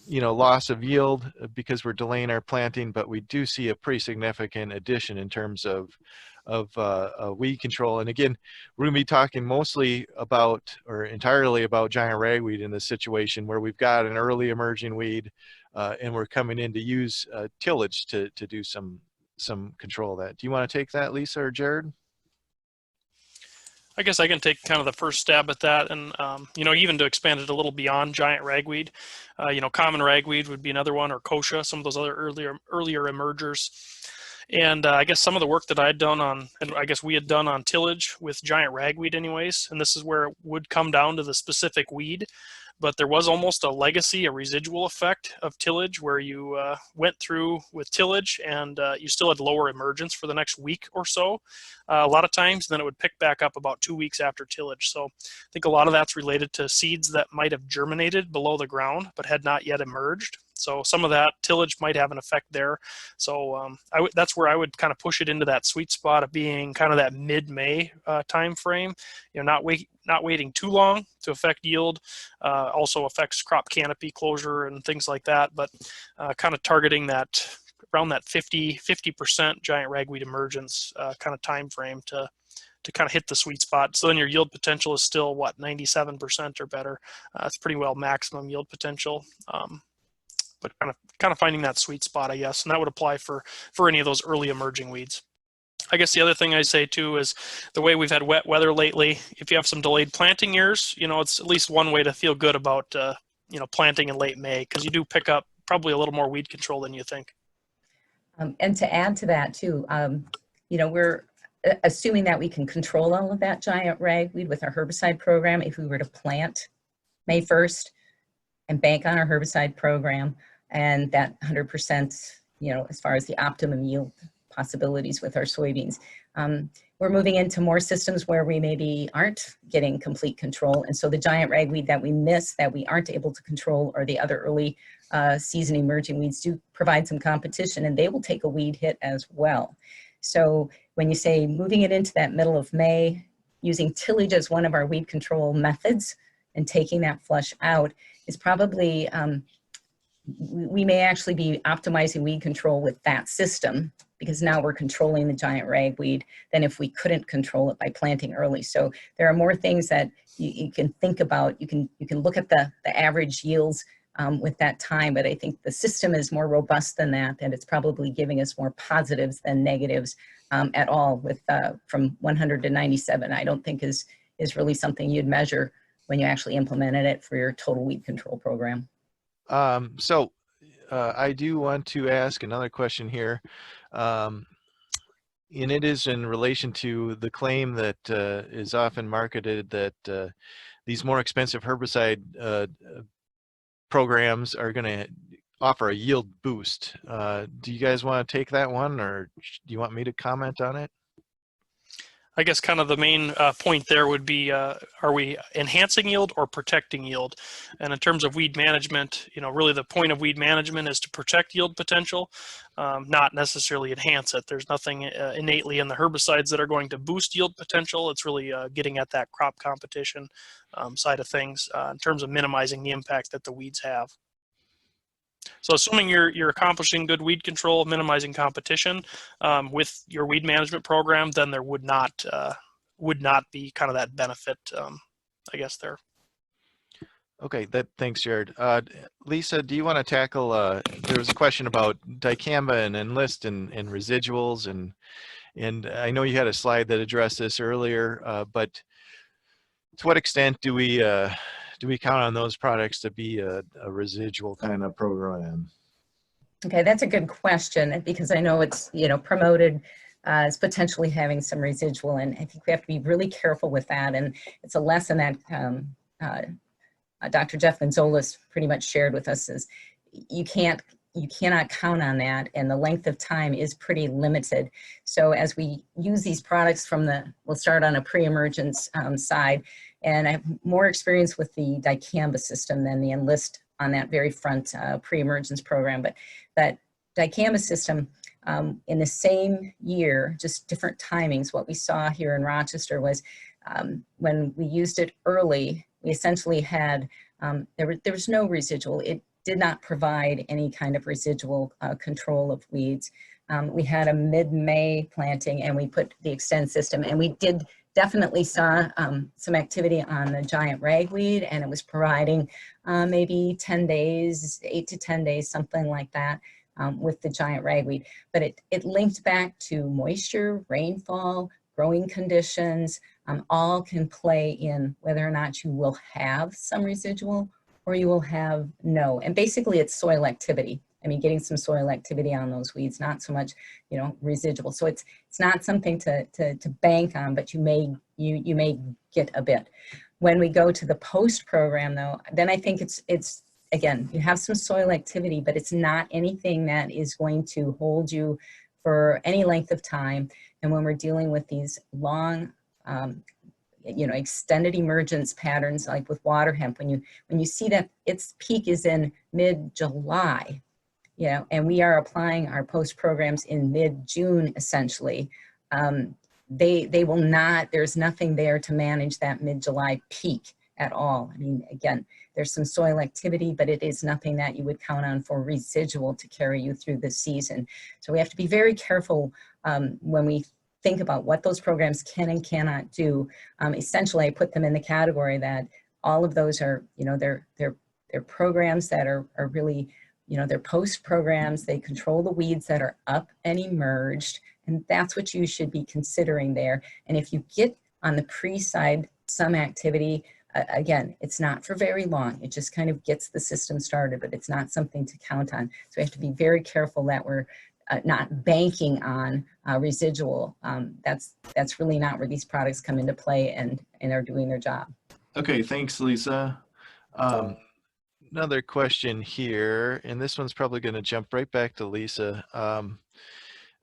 you know, loss of yield because we're delaying our planting, but we do see a pretty significant addition in terms of weed control. And again, we're going to be talking mostly about, or entirely about, giant ragweed in this situation where we've got an early emerging weed and we're coming in to use tillage to do some control of that. Do you want to take that, Lisa or Jared? I guess I can take kind of the first stab at that, and you know, even to expand it a little beyond giant ragweed, you know, common ragweed would be another one, or kochia, some of those other earlier emergers. And I guess some of the work that I had done on, and I guess we had done on tillage with giant ragweed anyways, and this is where it would come down to the specific weed, but there was almost a legacy, a residual effect of tillage where you went through with tillage and you still had lower emergence for the next week or so. A lot of times, then it would pick back up about 2 weeks after tillage. So I think a lot of that's related to seeds that might have germinated below the ground but had not yet emerged. So some of that tillage might have an effect there. So that's where I would kind of push it into that sweet spot of being kind of that mid-May time frame. You know, not waiting too long to affect yield. Also affects crop canopy closure and things like that. But kind of targeting that around that 50% giant ragweed emergence kind of time frame to kind of hit the sweet spot. So then your yield potential is still what, 97% or better. It's pretty well maximum yield potential. But kind of finding that sweet spot, I guess, and that would apply for any of those early emerging weeds. I guess the other thing I say too is the way we've had wet weather lately. If you have some delayed planting years, you know, it's at least one way to feel good about you know, planting in late May, because you do pick up probably a little more weed control than you think. And to add to that too, you know, we're assuming that we can control all of that giant ragweed with our herbicide program if we were to plant May 1st and bank on our herbicide program and that 100%, you know, as far as the optimum yield possibilities with our soybeans. we're moving into more systems where we maybe aren't getting complete control. And so the giant ragweed that we miss, that we aren't able to control, or the other early season emerging weeds do provide some competition, and they will take a weed hit as well. So when you say moving it into that middle of May, using tillage as one of our weed control methods and taking that flush out is probably, we may actually be optimizing weed control with that system, because now we're controlling the giant ragweed than if we couldn't control it by planting early. So there are more things that you can think about. You can look at the average yields with that time, but I think the system is more robust than that, and it's probably giving us more positives than negatives at all. With from 100 to 97, I don't think is really something you'd measure when you actually implemented it for your total weed control program. I do want to ask another question here, and it is in relation to the claim that is often marketed that these more expensive herbicide programs are going to offer a yield boost. Do you guys want to take that one, or do you want me to comment on it? I guess kind of the main point there would be, are we enhancing yield or protecting yield? And in terms of weed management, really the point of weed management is to protect yield potential, not necessarily enhance it. There's nothing innately in the herbicides that are going to boost yield potential. It's really getting at that crop competition side of things in terms of minimizing the impact that the weeds have. So assuming you're accomplishing good weed control, minimizing competition with your weed management program, then there would not be kind of that benefit, I guess, there. Okay, thanks, Jared. Lisa, do you want to tackle, there was a question about dicamba and enlist and residuals, and I know you had a slide that addressed this earlier, but to what extent do we count on those products to be a residual kind of program? Okay, that's a good question, because I know it's promoted as potentially having some residual, and I think we have to be really careful with that. And it's a lesson that Dr. Jeff Gonzalez pretty much shared with us, is you cannot count on that, and the length of time is pretty limited. So as we use these products we'll start on a pre-emergence side, and I have more experience with the dicamba system than the enlist on that very front pre-emergence program. But that dicamba system, in the same year, just different timings, what we saw here in Rochester was when we used it early, we essentially had, there was no residual. It did not provide any kind of residual control of weeds. We had a mid-May planting, and we put the Extend system, and we did definitely saw some activity on the giant ragweed, and it was providing maybe 10 days, 8 to 10 days, something like that, with the giant ragweed. But it linked back to moisture, rainfall, growing conditions, all can play in whether or not you will have some residual or you will have no. And basically it's soil activity. I mean, getting some soil activity on those weeds, not so much, residual. So it's not something to bank on, but you may get a bit. When we go to the post program though, then I think it's again, you have some soil activity, but it's not anything that is going to hold you for any length of time. And when we're dealing with these long, extended emergence patterns, like with water hemp, when you see that its peak is in mid-July, and we are applying our post programs in mid-June, essentially, they will not, there's nothing there to manage that mid-July peak at all. I mean, again, there's some soil activity, but it is nothing that you would count on for residual to carry you through the season. So we have to be very careful when we think about what those programs can and cannot do. Essentially, I put them in the category that all of those are, they're programs that are really, they're post programs. They control the weeds that are up and emerged, and that's what you should be considering there. And if you get on the pre-side some activity, again, it's not for very long. It just kind of gets the system started, but it's not something to count on. So we have to be very careful that we're not banking on residual. That's really not where these products come into play and are doing their job. Okay, thanks, Lisa. Another question here, and this one's probably going to jump right back to Lisa.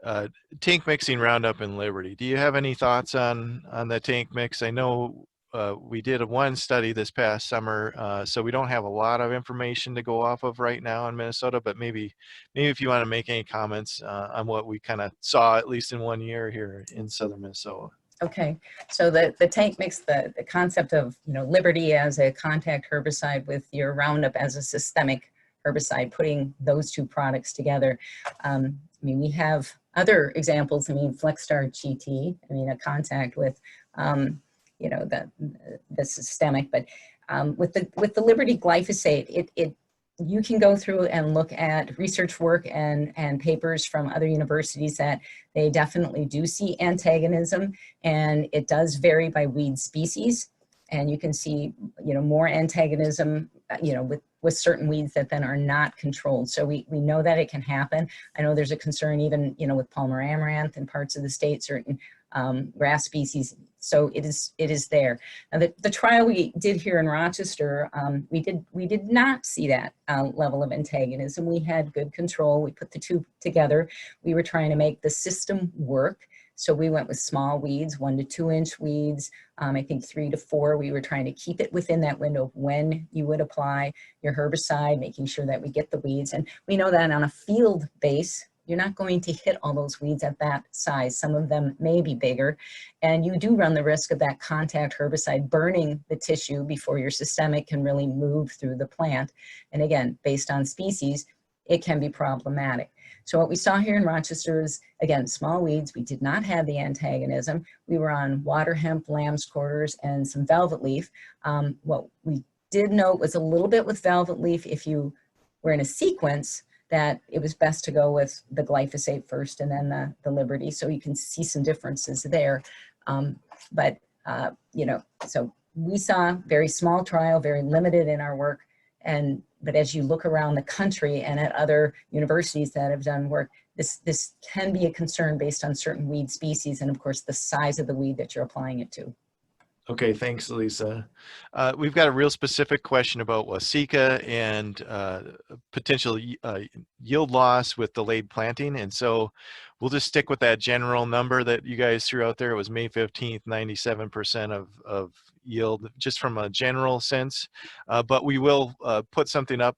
uh, tank mixing Roundup and Liberty. Do you have any thoughts on the tank mix? I know we did one study this past summer, so we don't have a lot of information to go off of right now in Minnesota, but maybe if you want to make any comments on what we kind of saw, at least in 1 year here in southern Minnesota. Okay, so the tank mix, the concept of, you know, Liberty as a contact herbicide with your Roundup as a systemic herbicide, putting those two products together. I mean, we have other examples. I mean, Flexstar GT, I mean, a contact with, you know, the systemic, but with the Liberty glyphosate, you can go through and look at research work and papers from other universities that they definitely do see antagonism, and it does vary by weed species. And you can see, you know, more antagonism, you know, with certain weeds that then are not controlled. So we know that it can happen. I know there's a concern even, you know, with Palmer amaranth in parts of the state, certain grass species. So it is there. Now the trial we did here in Rochester, we did not see that level of antagonism. We had good control. We put the two together. We were trying to make the system work. So we went with small weeds, 1 to 2 inch weeds. I think 3 to 4. We were trying to keep it within that window of when you would apply your herbicide, making sure that we get the weeds. And we know that on a field base, you're not going to hit all those weeds at that size. Some of them may be bigger, and you do run the risk of that contact herbicide burning the tissue before your systemic can really move through the plant. And again, based on species, it can be problematic. So what we saw here in Rochester is, again, small weeds. We did not have the antagonism. We were on water hemp, lamb's quarters, and some velvet leaf. What we did note was a little bit with velvet leaf, if you were in a sequence, that it was best to go with the glyphosate first and then the Liberty. So you can see some differences there. You know, so we saw very small trial, very limited in our work. But as you look around the country and at other universities that have done work, this can be a concern based on certain weed species and of course the size of the weed that you're applying it to. Okay, thanks, Lisa. We've got a real specific question about Wasika and potential yield loss with delayed planting. And so we'll just stick with that general number that you guys threw out there. It was May 15th, 97% of yield, just from a general sense. But we will put something up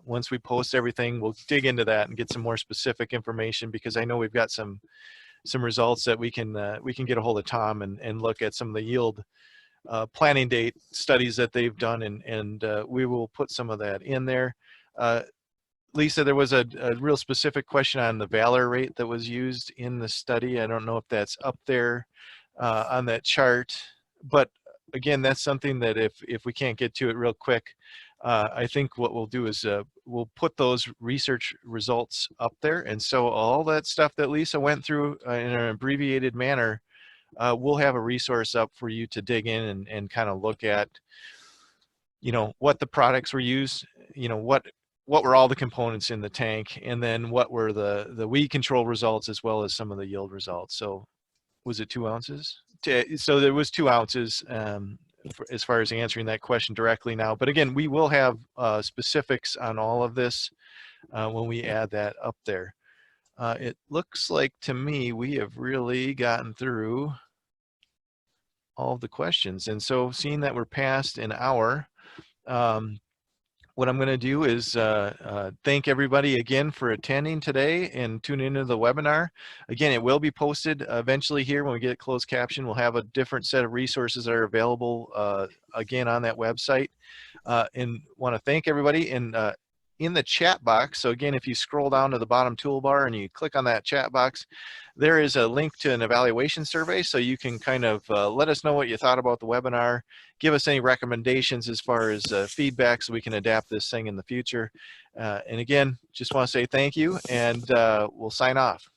once we post everything. We'll dig into that and get some more specific information, because I know we've got some results that we can get a hold of Tom and look at some of the yield planning date studies that they've done, and we will put some of that in there. Lisa, there was a real specific question on the Valor rate that was used in the study. I don't know if that's up there on that chart, but again, that's something that if we can't get to it real quick, I think what we'll do is we'll put those research results up there. And so all that stuff that Lisa went through in an abbreviated manner, we'll have a resource up for you to dig in and kind of look at, you know, what the products were used, you know, what were all the components in the tank, and then what were the weed control results as well as some of the yield results. So was it 2 ounces? So there was 2 ounces as far as answering that question directly now. But again, we will have specifics on all of this when we add that up there. It looks like to me we have really gotten through all of the questions. And so seeing that we're past an hour, what I'm going to do is thank everybody again for attending today and tuning into the webinar. Again, it will be posted eventually here when we get it closed caption. We'll have a different set of resources that are available again on that website. And want to thank everybody. And in the chat box, so again, if you scroll down to the bottom toolbar and you click on that chat box, there is a link to an evaluation survey, so you can kind of let us know what you thought about the webinar, give us any recommendations as far as feedback so we can adapt this thing in the future. And again, just want to say thank you, and we'll sign off.